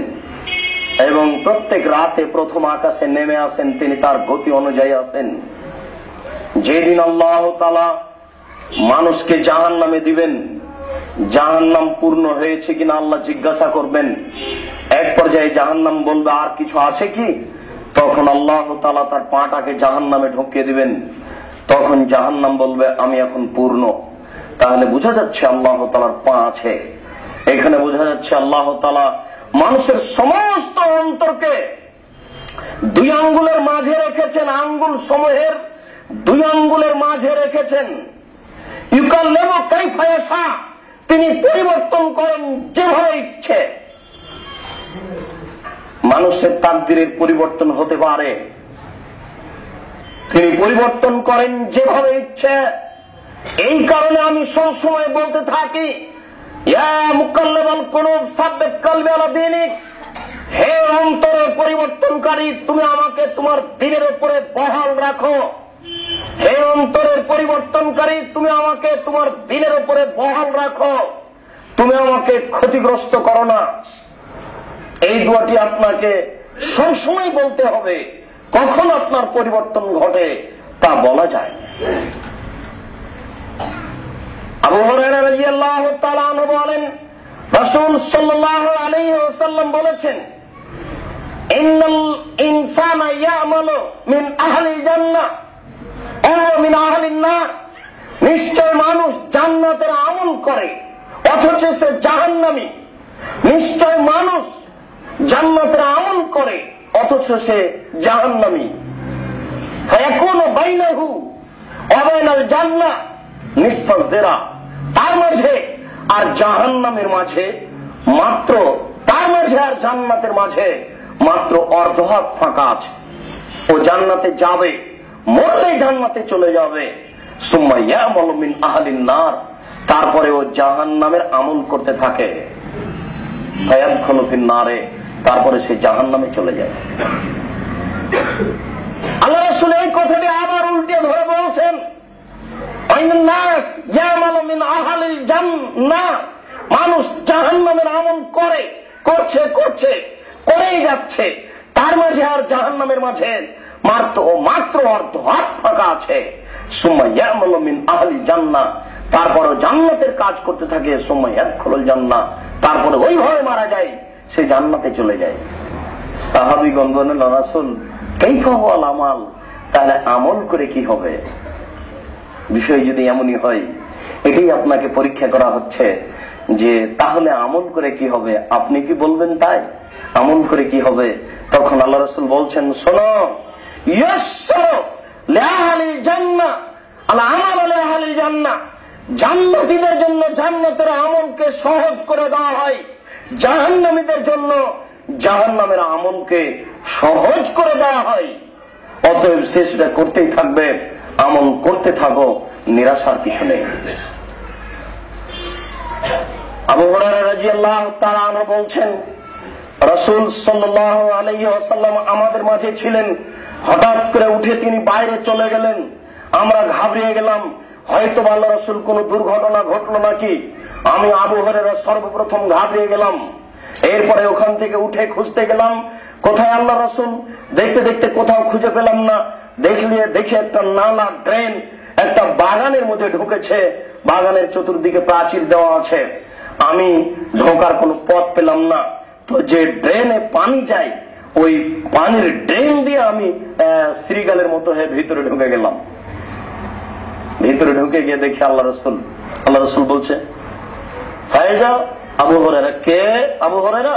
এবং প্রত্যেক রাতে প্রথম আকাশে নেমে আসেন, তিনি তার গতি অনুযায়ী আসেন। যেদিন আল্লাহ তাআলা মানুষকে জাহান্নামে দিবেন, জাহান্নাম পূর্ণ হয়েছে কিনা আল্লাহ জিজ্ঞাসা করবেন। এক পর্যায়ে জাহান্নাম বলবে, আর কিছু আছে কি? তখন আল্লাহ তাআলা তার পাটাকে জাহান্নামে ঢুকিয়ে দিবেন। তখন জাহান্নাম বলবে, আমি এখন পূর্ণ। তাহলে বোঝা যাচ্ছে আল্লাহ তাআলার পা আছে। এখানে বোঝা যাচ্ছে আল্লাহ তাআলা মানুষের সমস্ত অন্তরকে 2 আঙ্গুলের মাঝে রেখেছেন, আঙ্গুল সমূহের 2 আঙ্গুলের মাঝে রেখেছেন। ইউকাল্লিমু কাইফা ইয়াশা, তিনি পরিবর্তন করেন যেভাবে ইচ্ছে। মানুষের তাকদীরের পরিবর্তন হতে পারে, তিনি পরিবর্তন করেন যেভাবে ইচ্ছে। এই কারণে আমি সবসময় বলতে থাকি, ইয়া মুকাল্লিবাল কুলুব সাব্বিত কলবি আলা দীনিক, হে অন্তরের পরিবর্তনকারী, তুমি আমাকে তোমার দ্বীনের উপরে বহাল রাখো। হে অন্তরের পরিবর্তনকারী, তুমি আমাকে তোমার দ্বীনের উপরে বহাল রাখো, তুমি আমাকে ক্ষতিগ্রস্ত করো না। এই দোয়াটি আপনাকে সবসময় বলতে হবে। কখন আপনার পরিবর্তন ঘটে তা বলা যায়। আবু হুরায়রা রাদিয়াল্লাহু তাআলা আনহু বলেন, রাসূল সাল্লাল্লাহু আলাইহি ওয়াসাল্লাম বলেছেন, ইন্নাল ইনসানা ইয়ামালু মিন আহলিল জান্নাহ ওয়া মিন আহলিন নার নিশ্চয় মানুষ জান্নাতের আমল করে অথচ সে জাহান্নামী। নিশ্চয় মানুষ জান্নাতের আমল করে অথচ সে জাহান্নামী। ফায়াকুনু বাইনাহু ওয়া বাইনাল জান্নাহ নিসফা যিরা, তার মাঝে আর জাহান্নামের মাঝে মাত্র, তার মাঝে আর জান্নাতের মাঝে মাত্র অর্ধ হাত ফাঁকা আছে। ও জান্নাতে যাবে, মরলে জান্নাতে চলে যাবে। সুম্মা ইয়ামালু মিন আহলিন নার, তারপরে ও জাহান্নামের আমল করতে থাকে। ফায়াদখুলু ফিন নারে, তারপরে সে জাহান্নামে চলে যায়। আল্লাহ রাসূল এই কথাটি আবার উল্টে ধরে বলছেন, আইনান নাস ইয়ামালু মিন আহলিল জান্নাহ, মানুষ জাহান্নামের আমল করে, করছে করছে করেই যাচ্ছে, তার মাঝে আর জাহান্নামের মাঝে মাত্র অর্ধ হাত ফাঁকা আছে। সুম্মা ইয়ামালু মিন আহলিল জান্নাহ, তারপরও জান্নাতের কাজ করতে থাকে। সুম্মা ইয়াদখুলুল জান্নাহ, তারপরে ওইভাবে মারা যায়, সে জান্নাতে চলে যায়। সাহাবীগণ বললেন, রাসূল কাইফা ওয়াল আমাল, তাহলে আমল করে কি হবে? বিষয় যদি এমনই হয়, এটাই আপনাকে পরীক্ষা করা হচ্ছে যে তাহলে আমল করে কি হবে, আপনি কি বলবেন তাই? আমল করে কি হবে? তখন আল্লাহ রাসূল বলছেন, শোনো, ইয়াসসারু লিআহলিল জান্নাহ আল আমাল লিআহলিল জান্নাহ, জান্নাতীদের জন্য জান্নাতের আমলকে সহজ করে দেওয়া হয়, জাহান্নামীদের জন্য জাহান্নামের আমলকে সহজ করে দেওয়া হয়। অতএব সেটা করতেই থাকবে, আমল করতে থাকো, নিরাশার কিছু নেই। আবু হুরায়রা রাদিয়াল্লাহু তাআলা আনহু বলছেন, রাসূল সাল্লাল্লাহু আলাইহি ওয়াসাল্লাম আমাদের মাঝে ছিলেন, হঠাৎ করে উঠে তিনি বাইরে চলে গেলেন। আমরা ঘাবড়িয়ে গেলাম, হয়তো আল্লাহ রাসূল কোন দুর্ঘটনা ঘটলো নাকি। আমি আবু হুরায়রা সর্বপ্রথম ঘাবড়িয়ে গেলাম। এরপরে ওখান থেকে উঠে খুঁজতে গেলাম কোথায় আল্লাহ রাসূল। দেখতে দেখতে কোথাও খুঁজে পেলাম না। দেখে একটা নালা, ড্রেন একটা বাগানের মধ্যে ঢুকেছে। বাগানের চতুর্দিকে প্রাচীর দেওয়া আছে, আমি ঢোকার কোনো পথ পেলাম না। তো যে ড্রেনে পানি যায়, ওই পানির ড্রেন দিয়ে আমি শ্রীগালের মতো হয়ে ভিতরে ঢুকে গেলাম। ভিতরে ঢুকে গিয়ে দেখি আল্লাহ রাসূল বলছে, হয়ে যাও আবু হুরায়রা। কে? আবু হুরায়রা।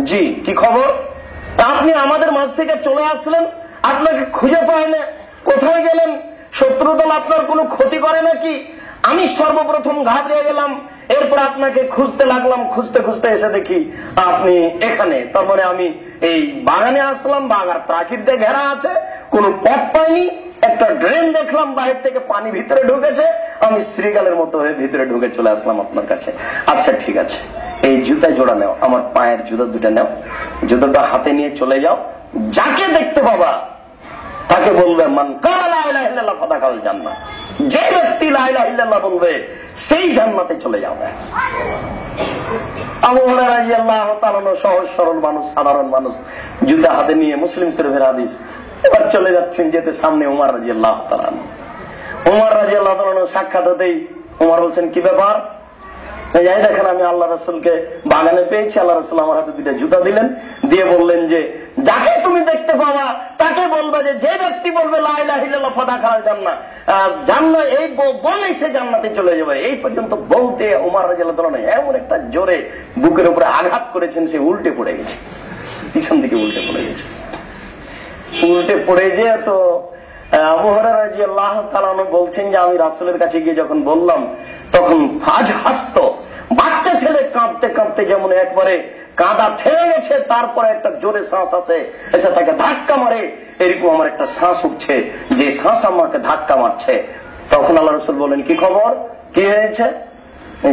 জি, কি খবর? আপনি আমাদের মাঝ থেকে চলে আসলেন, আপনাকে খুঁজে পায় না, কোথায় গেলেন? শত্রুদল আপনার কোনো ক্ষতি করে নাকি? আমি সর্বপ্রথম ঘাবড়িয়ে গেলাম, এরপর আপনাকে খুঁজতে লাগলাম। খুঁজতে খুঁজতে এসে দেখি আপনি এখানে। তার মানে আমি এই বাগানে আসলাম, বাগান প্রাচীর দিয়ে ঘেরা আছে, কোনো পথ পাইনি। একটা ড্রেন দেখলাম, বাহির থেকে পানি ভিতরে ঢুকেছে, আমি শ্রীগালের মতো হয়ে ভিতরে ঢুকে চলে আসলাম আপনার কাছে। আচ্ছা ঠিক আছে, এই জুতা জোড়া নেও, আমার পায়ের জুতা দুটা নেও, জুতোটা হাতে নিয়ে চলে যাও। যাকে দেখতে পাবা তাকে বলবে, মান কালা লা ইলাহা ইল্লাল্লাহ ফাদাখাল জান্নাহ, যে ব্যক্তি লা ইলাহা ইল্লাল্লাহ বলবে সেই জান্নাতে চলে যাবে। আবু হুরায়রা রাদিয়াল্লাহু তাআলা সহজ সরল মানুষ, সাধারণ মানুষ, জুতা হাতে নিয়ে, মুসলিম শরীফের হাদিস। এবার চলে যাচ্ছেন, যেতে সামনে ওমর রাদিয়াল্লাহু তাআলা। ওমর রাদিয়াল্লাহু তাআলা সাক্ষাৎ হতেই ওমর বলছেন, কি ব্যাপার? যাই দেখেন, আমি আল্লাহ রাসূলকে বাগানে পেয়েছি। আল্লাহ রাসূল আমার হাতে দুইটা জুতা দিলেন, দিয়ে বললেন যে যাকে তুমি দেখতে পাবা তাকে বলবে যে ব্যক্তি বলবে লা ইলাহা ইল্লাল্লাহ ফাদাখাল জান্নাহ, জান্নাত এই বলেই সে জান্নাতে চলে যাবে। এই পর্যন্ত বলতে ওমর রাদিয়াল্লাহু তাআলা এমন একটা জোরে বুকের উপরে আঘাত করেছেন, সে উল্টে পড়ে গেছে, পিছন দিকে উল্টে পড়ে গেছে। উল্টে পড়ে যেয়ে তো আবু হুরায়রা রাদিয়াল্লাহু তাআলা বলছেন যে আমি রাসূলের কাছে গিয়ে যখন বললাম, তখন ফাজ হাসত, বাচ্চা ছেলে কাঁদতে কাঁদতে যেমন একবারে কাঁদা থেমে গেছে, তারপরে একটা জোরে শ্বাস আছে, এসে তাকে ধাক্কা মারে, এরকম আমার একটা শ্বাস উঠছে, যে শ্বাস আমাকে ধাক্কা মারছে। তখন আল্লাহ রাসূল বলেন, কি খবর, কি হয়েছে?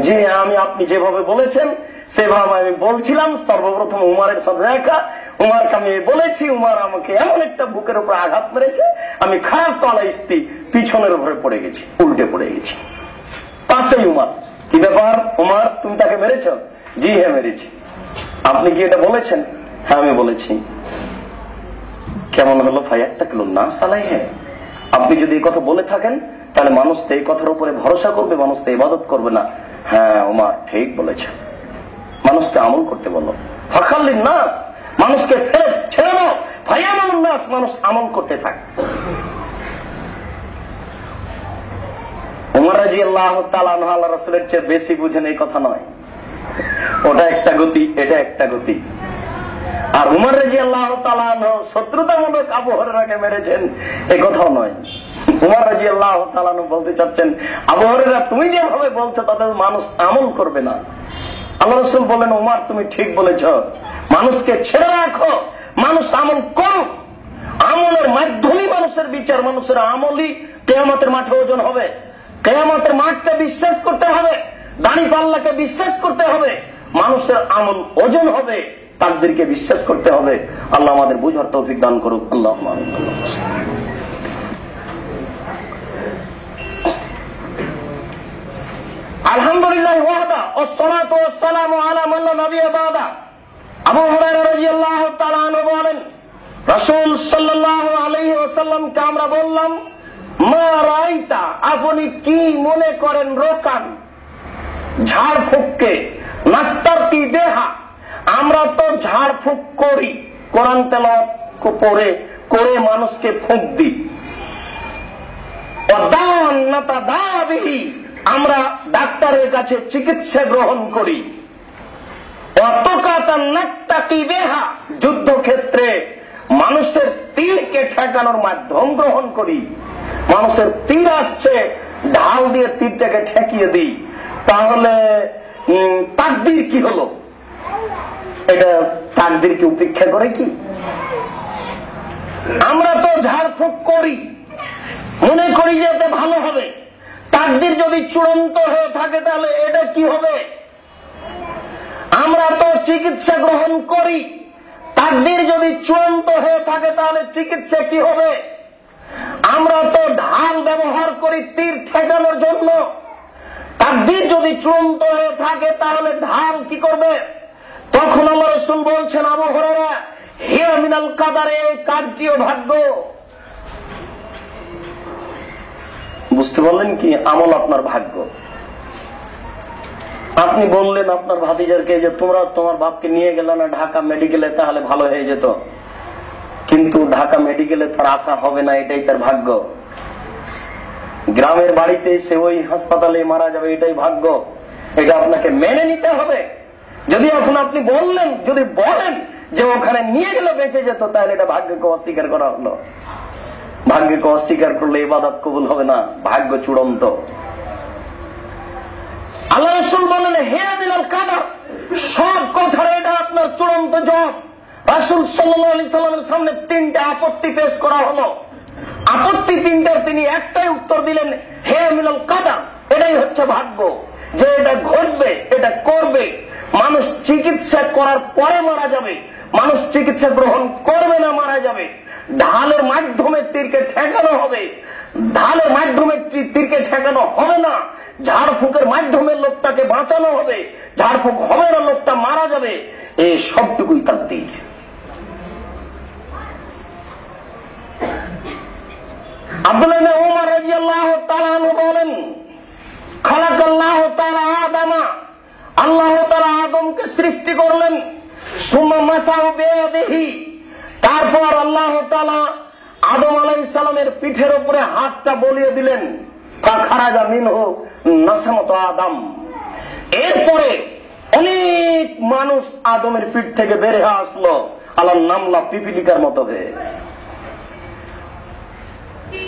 জি, আমি আপনি যেভাবে বলেছেন সেভাবে আমি বলছিলাম। সর্বপ্রথম উমারের সাথে দেখা, উমারকে আমি বলেছি, উমার আমাকে এমন একটা বুকের উপর আঘাত মেরেছে, আমি খারাপ তলা ইস্তি পিছনের উপরে পড়ে গেছি, উল্টে পড়ে গেছি। পাশেই উমার। কি ব্যাপার উমার, তুমি তাকে মেরেছ? জি হ্যাঁ মেরেছি। আপনি কি এটা বলেছেন? হ্যাঁ আমি বলেছি। কেমন হলো? ফায়াত্তাকিলুন নাস আলাইহি, আপনি যদি এই কথা বলে থাকেন তাহলে মানুষ তো এই কথার উপরে ভরসা করবে, মানুষ তো ইবাদত করবে না। হ্যাঁ উমার ঠিক বলেছে, মানুষকে আমল করতে বলো। ফাখাল্লিন নাস, মানুষকে ছেড়ে দাও। ফায়ামালুন নাস, মানুষ আমল করতে থাকে। উমর রাদিয়াল্লাহু রাদিয়াল্লাহু তাআলা আনহু আল্লাহর রাসূলের চেয়ে বেশি বুঝেন এই কথা নয়। ওটা একটা গতি, এটা একটা গতি। আর উমর রাদিয়াল্লাহু তাআলা আনহু শত্রুতামূলক আবু হুরায়রাকে মেরেছেন এই কথাও নয়। উমর রাদিয়াল্লাহু তাআলা আনহু বলতে চাচ্ছেন, আবু হুরায়রা তুমি যেভাবে বলছো তাতে মানুষ আমল করবে না। আল্লাহ রাসূল বলেন, উমর তুমি ঠিক বলেছ, মানুষকে ছেড়ে রাখো, মানুষ আমল করুক। আমলের মাধ্যমে মানুষের বিচার, মানুষের আমলই কিয়ামতের মাঠে ওজন হবে। কিয়ামতের মাঠকে বিশ্বাস করতে হবে, দাঁড়িপাল্লাকে বিশ্বাস করতে হবে, মানুষের আমল ওজন হবে, তাকদীরকে বিশ্বাস করতে হবে। আল্লাহ আমাদের বুঝার তৌফিক দান করুক। আল্লাহুম্মা আমিন। আলহামদুলিল্লাহ ওয়াহদা ওয়াসসালাতু ওয়াসসালামু আলা মান লা নাবিয়্যা বাদা। আবু হুরায়রা রাদিয়াল্লাহু তাআলা আনহু বলেন, রাসূল সাল্লাল্লাহু আলাইহি ওয়াসাল্লামকে আমরা বললাম, মা রাইতা, আপনি কি মনে করেন রোকান, ঝাড়ফুঁককে, নাস্তারতি দেহা, আমরা তো ঝাড়ফুঁক করি, কোরআন তেলাওয়াত পড়ে করে মানুষকে ফুঁক দিই। আমরা ডাক্তারের কাছে চিকিৎসা গ্রহণ করি। যুদ্ধক্ষেত্রে মানুষের তীরকে ঠেকানোর মাধ্যম গ্রহণ করি। মানুষের তীর আসছে, ঢাল দিয়ে তীরটাকে ঠেকিয়ে দিই। তাহলে তাকদীর কি হলো? এটা তাকদীরকে উপেক্ষা করে কি? আমরা তো ঝাড়ফুঁক করি, মনে করি যে এতে ভালো হবে। তাকদীর যদি চূড়ান্ত হয়ে থাকে তাহলে এটা কি হবে? আমরা তো চিকিৎসা গ্রহণ করি, তাকদীর যদি চূড়ান্ত হয়ে থাকে তাহলে চিকিৎসা কি হবে? আমরা তো ঢাল ব্যবহার করি তীর ঠেকানোর জন্য, তাকদীর যদি চূড়ান্ত হয়ে থাকে তাহলে ঢাল কি করবে? তখন আল্লাহ রাসূল বলছেন, আবু হুরায়রা, হিয়া মিনাল কাদার, এই কাজটিও ভাগ্য। বুঝতে পারলেন কি? আমল আপনার ভাগ্য। আপনি বললেন আপনার ভাতিজারকে যে তোমরা তোমার বাপকে নিয়ে গেলে না ঢাকা মেডিকেলে, তাহলে ভালো হয়ে যেত, কিন্তু ঢাকা মেডিকেলে তার আশা হবে না, এটাই তার ভাগ্য। গ্রামের বাড়িতে সে ওই হাসপাতালে মারা যাবে, এটাই ভাগ্য। এটা আপনাকে মেনে নিতে হবে। যদি এখন আপনি বললেন, যদি বলেন যে ওখানে নিয়ে গেলে বেঁচে যেত, তাহলে এটা ভাগ্যকে অস্বীকার করা হলো। ভাগ্যকে অস্বীকার করলে ইবাদত কবুল হবে না, ভাগ্য চূড়ান্ত। আল্লাহ রাসূল বলেন, হে মিনাল কাদার, সব কথার এটা আপনার চূড়ান্ত জবাব। রাসূল সাল্লাল্লাহু আলাইহি সাল্লামের সামনে তিনটা আপত্তি পেশ করা হলো। আপত্তি তিনটার তিনি একটাই উত্তর দিলেন, হে মিনাল কাদার, এটাই হচ্ছে ভাগ্য, যে এটা ঘটবে, এটা করবে। মানুষ চিকিৎসা করার পরে মারা যাবে, মানুষ চিকিৎসা গ্রহণ করবে না, মারা যাবে। ঢালের মাধ্যমে তীরকে ঠেকানো হবে, ঢালের মাধ্যমে তীরকে ঠেকানো হবে না। ঝাড়ফুঁকের মাধ্যমে লোকটাকে বাঁচানো হবে, ঝাড়ফুঁক হবে না, লোকটা মারা যাবে। এই সবটুকুই তাকদীর। আব্দুল্লাহ ইবনে উমর রাদিয়াল্লাহু তাআলা আনহু বলেন, খালাকাল্লাহু তাআলা আদামা, আল্লাহ তাআলা আদমকে সৃষ্টি করলেন। সুম্মা মাসাহু বিয়াদিহি, তারপর আল্লাহ তাআলা আদম আলাইহিস সালামের পিঠের উপরে হাতটা বলিয়ে দিলেন। ফাখারাজা মিনহু নাসামাতু আদম। এরপরে অনেক মানুষ আদমের পিঠ থেকে বের হয়ে আসলো, আল্লাহ নামলা পিপিলিকার মতো হয়ে।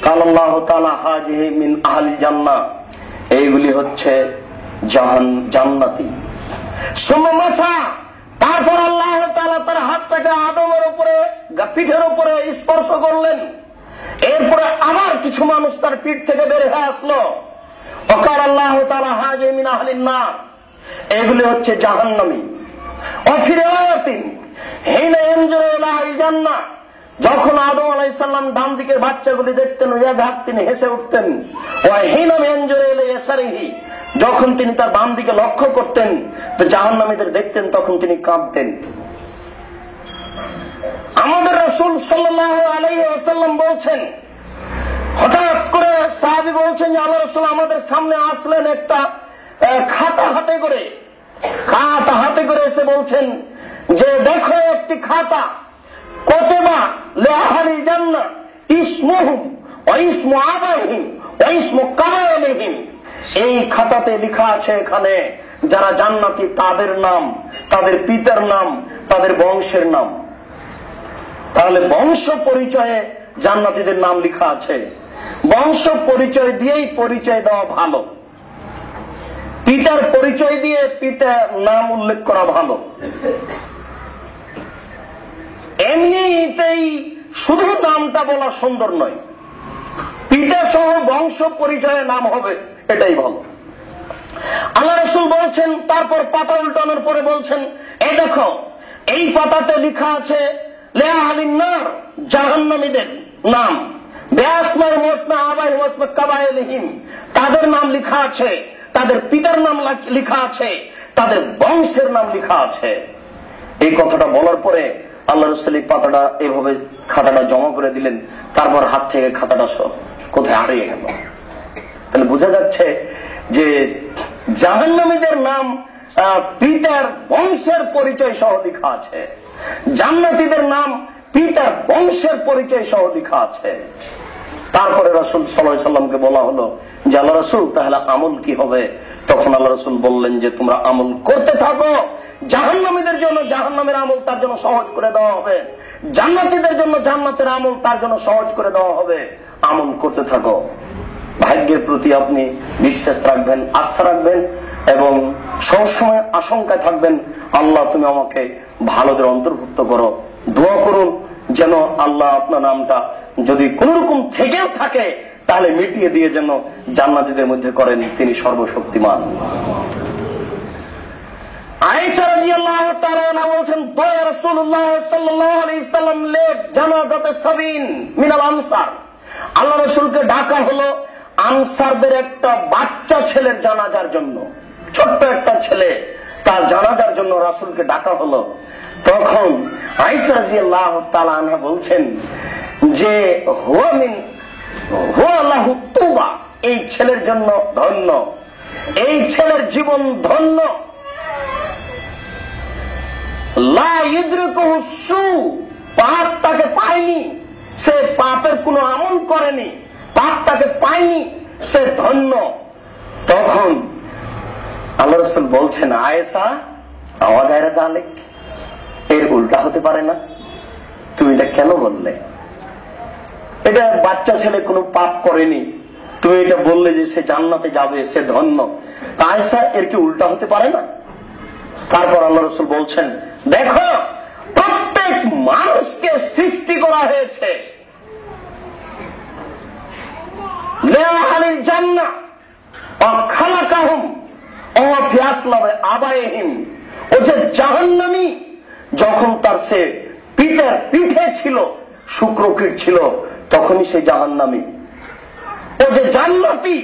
কাল আল্লাহ তাআলা হাজিহি মিন আহলিল জান্নাহ, এইগুলি হচ্ছে জান্নাতি। সুম্মা মাসা, তারপর আল্লাহ তাআলা তার হাতটাকে আদমের উপরে, পিঠের উপরে স্পর্শ করলেন। এরপরে আবার কিছু মানুষ তার পিঠ থেকে বের হয়ে আসলো। ওয়াকাল আল্লাহ তাআলা হাজিহি মিন আহলিন নার, এগুলি হচ্ছে জাহান্নামী। ওয়াফি রিওয়ায়াতিন হিনা ইয়ানজুরু ইলা আল জান্নাহ, যখন আদম আলাইহিস সালাম ডান দিকের বাচ্চাগুলি দেখতেন, ইয়াযহাক, তিনি হেসে উঠতেন। ওয়া হিনা ইয়ানজুরু ইলা ইয়াসারিহি, যখন তিনি তার বাম দিকে লক্ষ্য করতেন তো জাহান্নামীদের দেখতেন, তখন তিনি কাঁদতেন। আমাদের রাসূল সাল্লাল্লাহু আলাইহি ওয়াসাল্লাম বলছেন, হঠাৎ করে সাহাবী বলছেন যে আল্লাহ রাসূল আমাদের সামনে আসলেন একটা খাতা হাতে করে এসে বলছেন যে দেখো একটি খাতা, কুতিবা লিআহলিল জান্নাহ ইসমুহুম ওয়া ইসমু আবাইহিম ওয়া ইসমু কাবাইলিহিম। এই খাতাতে লেখা আছে এখানে যারা জান্নাতি তাদের নাম, তাদের পিতার নাম, তাদের বংশের নাম। তাহলে বংশ পরিচয়ে জান্নাতীদের নাম লেখা আছে। বংশ পরিচয় দিয়েই পরিচয় দেওয়া ভালো, পিতার পরিচয় দিয়ে পিতার নাম উল্লেখ করা ভালো। এমনিতেই শুধু নামটা বলা সুন্দর নয়, পিতা সহ বংশ পরিচয়ে নাম হবে, এটাই ভালো। আল্লাহ রাসূল বলছেন, তারপর পাতা উল্টানোর পরে বলছেন, এই দেখো এই পাতাতে লেখা আছে লিআহলিন নার, জাহান্নামীদের নাম, বিআসমাই মুসনা আবাই মুসনা কাবাইলিহিম, তাদের নাম লেখা আছে, তাদের পিতার নাম লেখা আছে, তাদের বংশের নাম লেখা আছে। এই কথাটা বলার পরে আল্লাহ রাসূল পাতাটা এভাবে খাতাটা জমা করে দিলেন, তারপর হাত থেকে খাতাটা কোথায় হারিয়ে গেল। তাহলে বোঝা যাচ্ছে যে জাহান্নামীদের নাম পিতার বংশের পরিচয় সহ লেখা আছে, জান্নাতীদের নাম পিতার বংশের পরিচয় সহ লেখা আছে। তারপরে রাসূল সাল্লাল্লাহু আলাইহি সাল্লামকে বলা হলো যে আল্লাহ রাসূল তাহলে আমল কি হবে? তখন আল্লাহ রাসূল বললেন যে তোমরা আমল করতে থাকো, জাহান্নামীদের জন্য জাহান্নামের আমল তার জন্য সহজ করে দেওয়া হবে, জান্নাতীদের জন্য জান্নাতের আমল তার জন্য সহজ করে দেওয়া হবে, আমল করতে থাকো। ভাগ্যের প্রতি আপনি বিশ্বাস রাখবেন, আস্থা রাখবেন এবং সবসময় আশঙ্কায় থাকবেন, আল্লাহ তুমি আমাকে ভালোদের অন্তর্ভুক্ত করো। দোয়া করুন যেন আল্লাহ আপনার নামটা যদি কোন রকম থেকেও থাকে তাহলে মিটিয়ে দিয়ে যেন জান্নাতীদের মধ্যে করেন, তিনি সর্বশক্তিমান। আয়েশা রাদিয়াল্লাহু তাআলা আনহা বলেন, দয়া রাসূলুল্লাহ সাল্লাল্লাহু আলাইহি সাল্লাম লে জানাজাতে 70 মিনাল আনসার, আল্লাহ রাসূলকে ডাকা হলো আনসারদের একটা বাচ্চা ছেলের জানাজার জন্য, ছোট্ট একটা ছেলে, তার জানাজার জন্য রাসূলকে ডাকা হলো। তখন আয়েশা রাদিয়াল্লাহু তাআলা আনহা বলছেন যে হুয়া লাহু তুবা, এই ছেলের জন্য ধন্য, এই ছেলের জীবন ধন্য। লা ইউদরিকুহু সু, পাপ তাকে পায়নি, সে পাপের কোনো আমল করেনি, পাপ তাকে পায়নি, সে ধন্য। তখন আল্লাহ রাসূল বলছেন, আয়েশা আওয়াগায়রা গালেক, এর উল্টা হতে পারে না, তুমি এটা কেন বললে? এটা বাচ্চা ছেলে কোনো পাপ করেনি, তুমি এটা বললে যে সে জান্নাতে যাবে, সে ধন্য। আয়েশা এর কি উল্টা হতে পারে না? তারপর আল্লাহ রাসূল বলছেন, দেখো প্রত্যেক মানুষকে সৃষ্টি করা হয়েছে লিআহলিল জান্নাহ ওয়া খালাকাহুম ওয়া ফি আসলাবে আবাইহিম। ও যে জাহান্নামী, যখন তার সে পিতার পিঠে ছিল, শুক্রকীট ছিল, তখনই সে জাহান্নামী। ও যে জান্নাতি,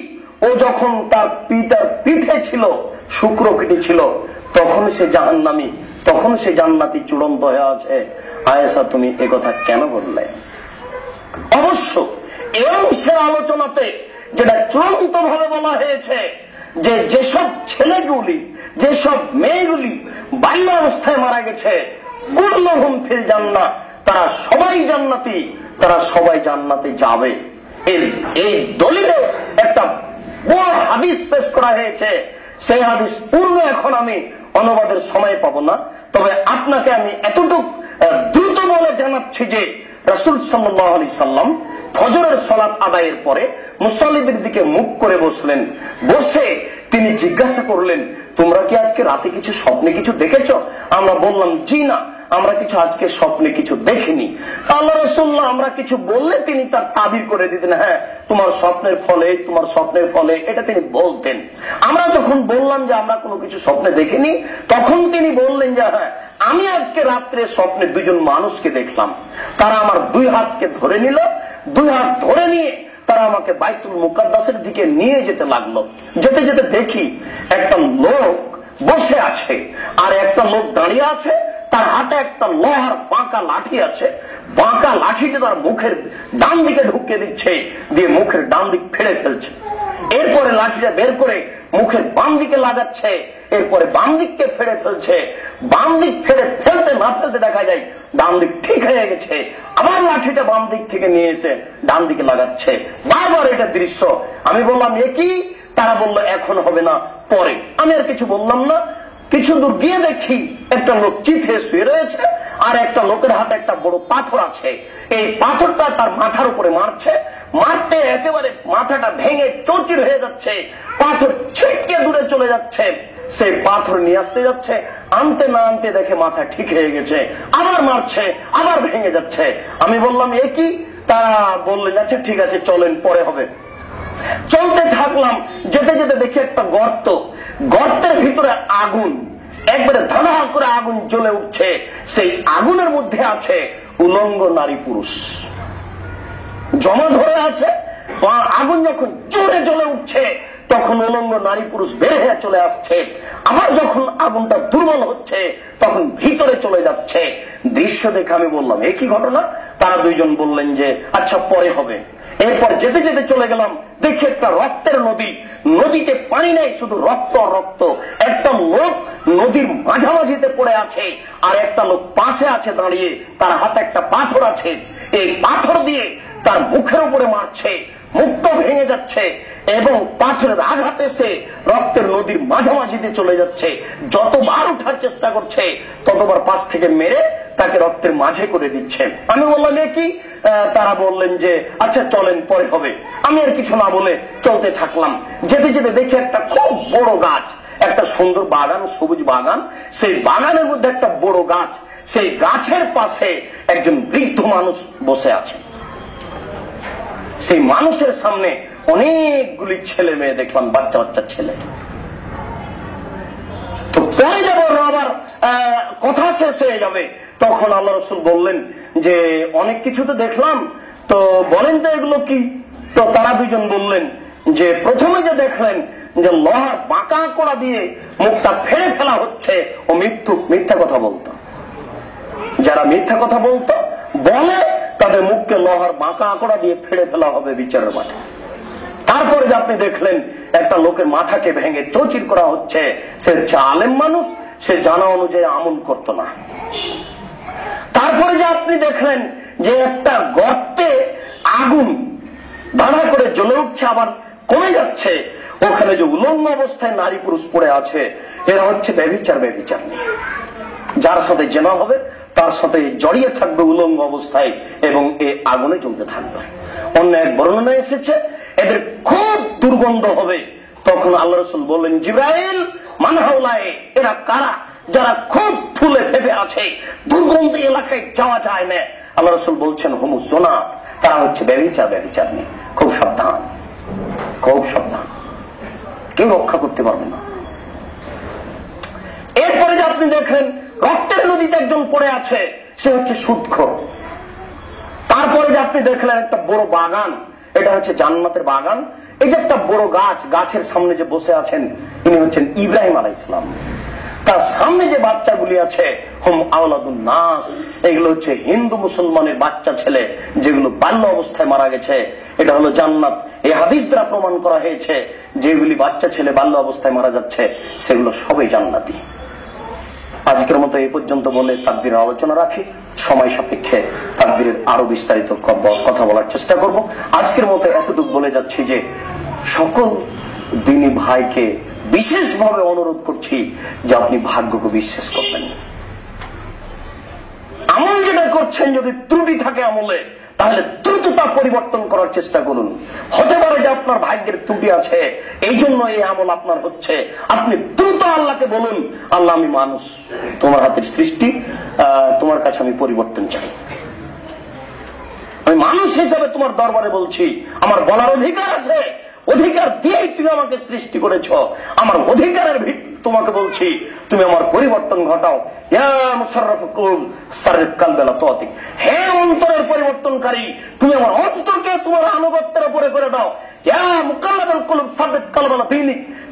ও যখন তার পিতার পিঠে ছিল, শুক্রকীটে ছিল, তখন সে জাহান্নামী, তখন সে জান্নাতি চূড়ান্ত হয়ে আছে। আয়েশা তুমি একথা কেন বললে? অবশ্য এই অংশের আলোচনাতে যেটা চূড়ান্ত ভাবে বলা হয়েছে যে যেসব ছেলেগুলি, যেসব মেয়েগুলি বাল্য অবস্থায় মারা গেছে, কুল্লুহুম ফিল জান্নাহ, তারা সবাই জান্নাতি, তারা সবাই জান্নাতে যাবে। এই দলিলে একটা বড় হাদিস পেশ করা হয়েছে। সেই হাদিস পূর্ণ এখন আমি অনুবাদের সময় পাবো না, তবে আপনাকে আমি এতটুকু দ্রুত বলে জানাচ্ছি যে রাসূল সাল্লাল্লাহু আলাইহি সাল্লাম ফজরের সালাত আদায়ের পরে মুসাল্লিদের দিকে মুখ করে বসলেন। বসে তিনি জিজ্ঞাসা করলেন, তোমরা কি আজকে রাতে কিছু স্বপ্নে কিছু দেখেছো? আমরা বললাম, জি না, আমরা কিছু আজকে স্বপ্নে কিছু দেখিনি। আল্লাহ রাসূলুল্লাহ আমরা কিছু বললে তিনি তার তাবির করে দিতেন, হ্যাঁ তোমার স্বপ্নের ফলে, তোমার স্বপ্নের ফলে, এটা তিনি বলতেন। আমরা যখন বললাম যে আমরা কোনো কিছু স্বপ্নে দেখিনি, তখন তিনি বললেন যে হ্যাঁ আমি আজকে রাত্রে স্বপ্নে দুজন মানুষকে দেখলাম, তারা আমার দুই হাতকে ধরে নিল, দুই হাত ধরে নিয়ে তারা আমাকে বাইতুল মুকাদ্দাসের দিকে নিয়ে যেতে লাগলো। যেতে যেতে দেখি একটা লোক বসে আছে আর একটা লোক দাঁড়িয়ে আছে, তার হাতে একটা লোহার বাঁকা লাঠি আছে, বাঁকা লাঠিটা তার মুখের ডান দিকে ঢুকিয়ে দিচ্ছে, দিয়ে মুখের ডান দিক ফেড়ে ফেলছে। এরপরে লাঠিটা বের করে মুখের বাম দিকে লাগাচ্ছে, এরপরে বাম দিককে ফেড়ে ফেলছে। বাম দিক ফেড়ে ফেলতে না ফেলতে দেখা যায় ডান দিক ঠিক হয়ে গেছে, আবার লাঠিটা বাম দিক থেকে নিয়ে এসে ডান দিকে লাগাচ্ছে। বারবার এটা দৃশ্য। আমি বললাম, এ কি? তারা বলল এখন হবে না, পরে। আমি আর কিছু বললাম না। কিছু দূর গিয়ে দেখি একটা লোক চিঠে শুয়ে রয়েছে, আর একটা লোকের হাতে একটা বড় পাথর আছে। এই পাথরটা তার মাথার উপরে মারছে, মারতে একেবারে মাথাটা ভেঙে চৌচির হয়ে যাচ্ছে, পাথর ছিটকে দূরে চলে যাচ্ছে। সে পাথর নিয়ে আসতে যাচ্ছে, আনতে না আনতে দেখে মাথা ঠিক হয়ে গেছে, আবার মারছে, আবার ভেঙে যাচ্ছে। আমি বললাম এ কি? তারা বললেন আচ্ছা ঠিক আছে চলেন, পরে হবে। চলতে থাকলাম, যেতে যেতে দেখি একটা গর্ত, গর্তের ভিতরে আগুন, একবারে ধানা করে আগুন জ্বলে উঠছে। সেই আগুনের মধ্যে আছে উলঙ্গ নারী পুরুষ জমা ধরে আছে। আগুন যখন জোরে জ্বলে উঠছে তখন উলঙ্গ নারী পুরুষ বের হয়ে চলে আসছে। আবার যখন আগুনটা দুর্বল হচ্ছে তখন ভিতরে চলে যাচ্ছে। দৃশ্য দেখে আমি বললাম এ কি ঘটনা? তারা দুইজন বললেন যে আচ্ছা পরে হবে। এরপর যেতে যেতে চলে গেলাম, দেখি একটা রক্তের নদী, নদীতে পানি নেই, শুধু রক্ত রক্ত। একটা লোক নদীর মাঝামাঝিতে পড়ে আছে, আর একটা লোক পাশে আছে দাঁড়িয়ে, তার হাতে একটা পাথর আছে। এই পাথর দিয়ে তার মুখের উপরে মারছে, মুখটা ভেঙে যাচ্ছে এবং পাথরের আঘাতে এসে রক্তের নদীর মাঝামাঝিতে চলে যাচ্ছে। যতবার উঠার চেষ্টা করছে ততবার পাশ থেকে মেরে তাকে রক্তের মাঝে করে দিচ্ছে। আমি বললাম এ কি? তারা বললেন যে আচ্ছা চলেন, পরে হবে। আমি আর কিছু না বলে চলতে থাকলাম। যেতে যেতে দেখি একটা খুব বড় গাছ, একটা সুন্দর বাগান, সবুজ বাগান। সেই বাগানের মধ্যে একটা বড় গাছ, সেই গাছের পাশে একজন বৃদ্ধ মানুষ বসে আছে। সেই মানুষের সামনে অনেকগুলি ছেলে মেয়ে দেখলাম, বাচ্চা বাচ্চা ছেলে। তো পরে যাব আবার কথা শেষ হয়ে যাবে, তখন আল্লাহ রাসূল বললেন যে অনেক কিছু তো দেখলাম, তো বলেন তো এগুলো কি? তো তারা দুজন বললেন যে প্রথমে যে দেখলেন যে লোহার বাঁকা কড়া দিয়ে মুখটা ফেড়ে ফেলা হচ্ছে, ও মিথ্যা কথা বলতো। যারা মিথ্যা কথা বলতো বলে তাদের মুখকে লোহার বাঁকা কড়া দিয়ে ফেড়ে ফেলা হবে বিচারের মাঠে। তারপরে যে আপনি দেখলেন একটা লোকের মাথাকে ভেঙে চৌচির করা হচ্ছে, সে হচ্ছে আলেম মানুষ, সে জানা অনুযায়ী আমল করতো না। তারপরে যে আপনি দেখলেন যে একটা গর্তে আগুন ধানা করে জ্বলে উঠছে, আবার কমে যাচ্ছে, ওখানে যে উলঙ্গ অবস্থায় নারী পুরুষ পড়ে আছে, এরা হচ্ছে ব্যভিচার নিয়ে। যার সাথে জেনা হবে তার সাথে জড়িয়ে থাকবে উলঙ্গ অবস্থায় এবং এ আগুনে জ্বলতে থাকবে। অন্য এক বর্ণনা এসেছে এদের খুব দুর্গন্ধ হবে। তখন আল্লাহ রাসূল বললেন জিবরাইল মান হাওলায়ে, এরা কারা? যারা খুব ফুলে ফেপে আছে, দুর্গন্ধ এলাকায় যাওয়া যায় না। আল্লাহ রাসূল বলছেন হুমুজ জোনা, তারা হচ্ছে ব্যভিচার নিয়ে। খুব সাবধান, খুব সাবধান, কেউ রক্ষা করতে পারবে না। এরপরে যে আপনি দেখেন রক্তের নদীতে একজন পড়ে আছে, সে হচ্ছে সুদখোর। তারপরে যে আপনি দেখলেন একটা বড় বাগান, এটা হচ্ছে জান্নাতের বাগান। এই যে একটা বড় গাছ, গাছের সামনে যে বসে আছেন ইনি হচ্ছেন ইব্রাহিম আলাইহিস সালাম। তার সামনে যে বাচ্চাগুলি আছে হুম আওলাদুন নাস, এগুলো হচ্ছে হিন্দু মুসলমানের বাচ্চা ছেলে যেগুলো বাল্য অবস্থায় মারা গেছে। এটা হলো জান্নাত। এই হাদিস দ্বারা প্রমাণ করা হয়েছে যেগুলি বাচ্চা ছেলে বাল্য অবস্থায় মারা যাচ্ছে সেগুলো সবই জান্নাতি। আজকের মতো এই পর্যন্ত বলে তাকদীরের আলোচনা রাখি। সময় সাপেক্ষে তাকদীরের আরো বিস্তারিত কথা বলার চেষ্টা করব। আজকের মতো এতটুকু বলে যাচ্ছি যে সকল দিনী ভাইকে বিশেষভাবে অনুরোধ করছি যে আপনি ভাগ্যকে বিশ্বাস করবেন। আমল যেটা করছেন যদি ত্রুটি থাকে আমলে, তাহলে দ্রুততা পরিবর্তন করার চেষ্টা করুন। হতে পারে যে আপনার ভাগ্যের ত্রুটি আছে, এই জন্য এই আমল আপনার হচ্ছে। আপনি দ্রুত আল্লাহকে বলুন, আল্লাহ আমি মানুষ, তোমার হাতের সৃষ্টি, তোমার কাছে আমি পরিবর্তন চাই। আমি মানুষ হিসেবে তোমার দরবারে বলছি, আমার বলার অধিকার আছে, অধিকার দিয়েই তুমি আমাকে সৃষ্টি করেছ। আমার অধিকারের ভিত্তি তোমাকে বলছি, তুমি আমার পরিবর্তন ঘটাও। হে অন্তরের পরিবর্তনকারী, তুমি আমার অন্তরকে তোমার আনুগত্যের উপরে করে দাও।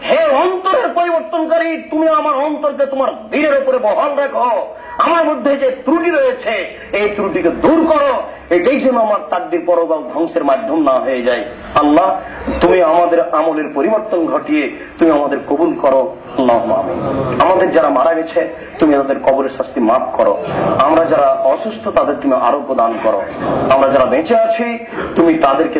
হে অন্তরের পরিবর্তনকারী, তুমি আমার অন্তরকে তোমার দিনের উপরে বহাল রাখো। আমার মধ্যে যে ত্রুটি রয়েছে এই ত্রুটিকে দূর করো, এটাই যেন আমার তাকদীর পরকাল ধ্বংসের মাধ্যম না হয়ে যায়। আল্লাহ তুমি আমাদের আমলের পরিবর্তন ঘটিয়ে তুমি আমাদের কবুল করো। আল্লাহুম্মা আমিন। আমাদের যারা মারা গেছে তুমি তাদের কবরের শাস্তি মাফ করো। আমরা যারা অসুস্থ তাদের তুমি আরোগ্য দান করো। আমরা যারা বেঁচে আছি তুমি তাদেরকে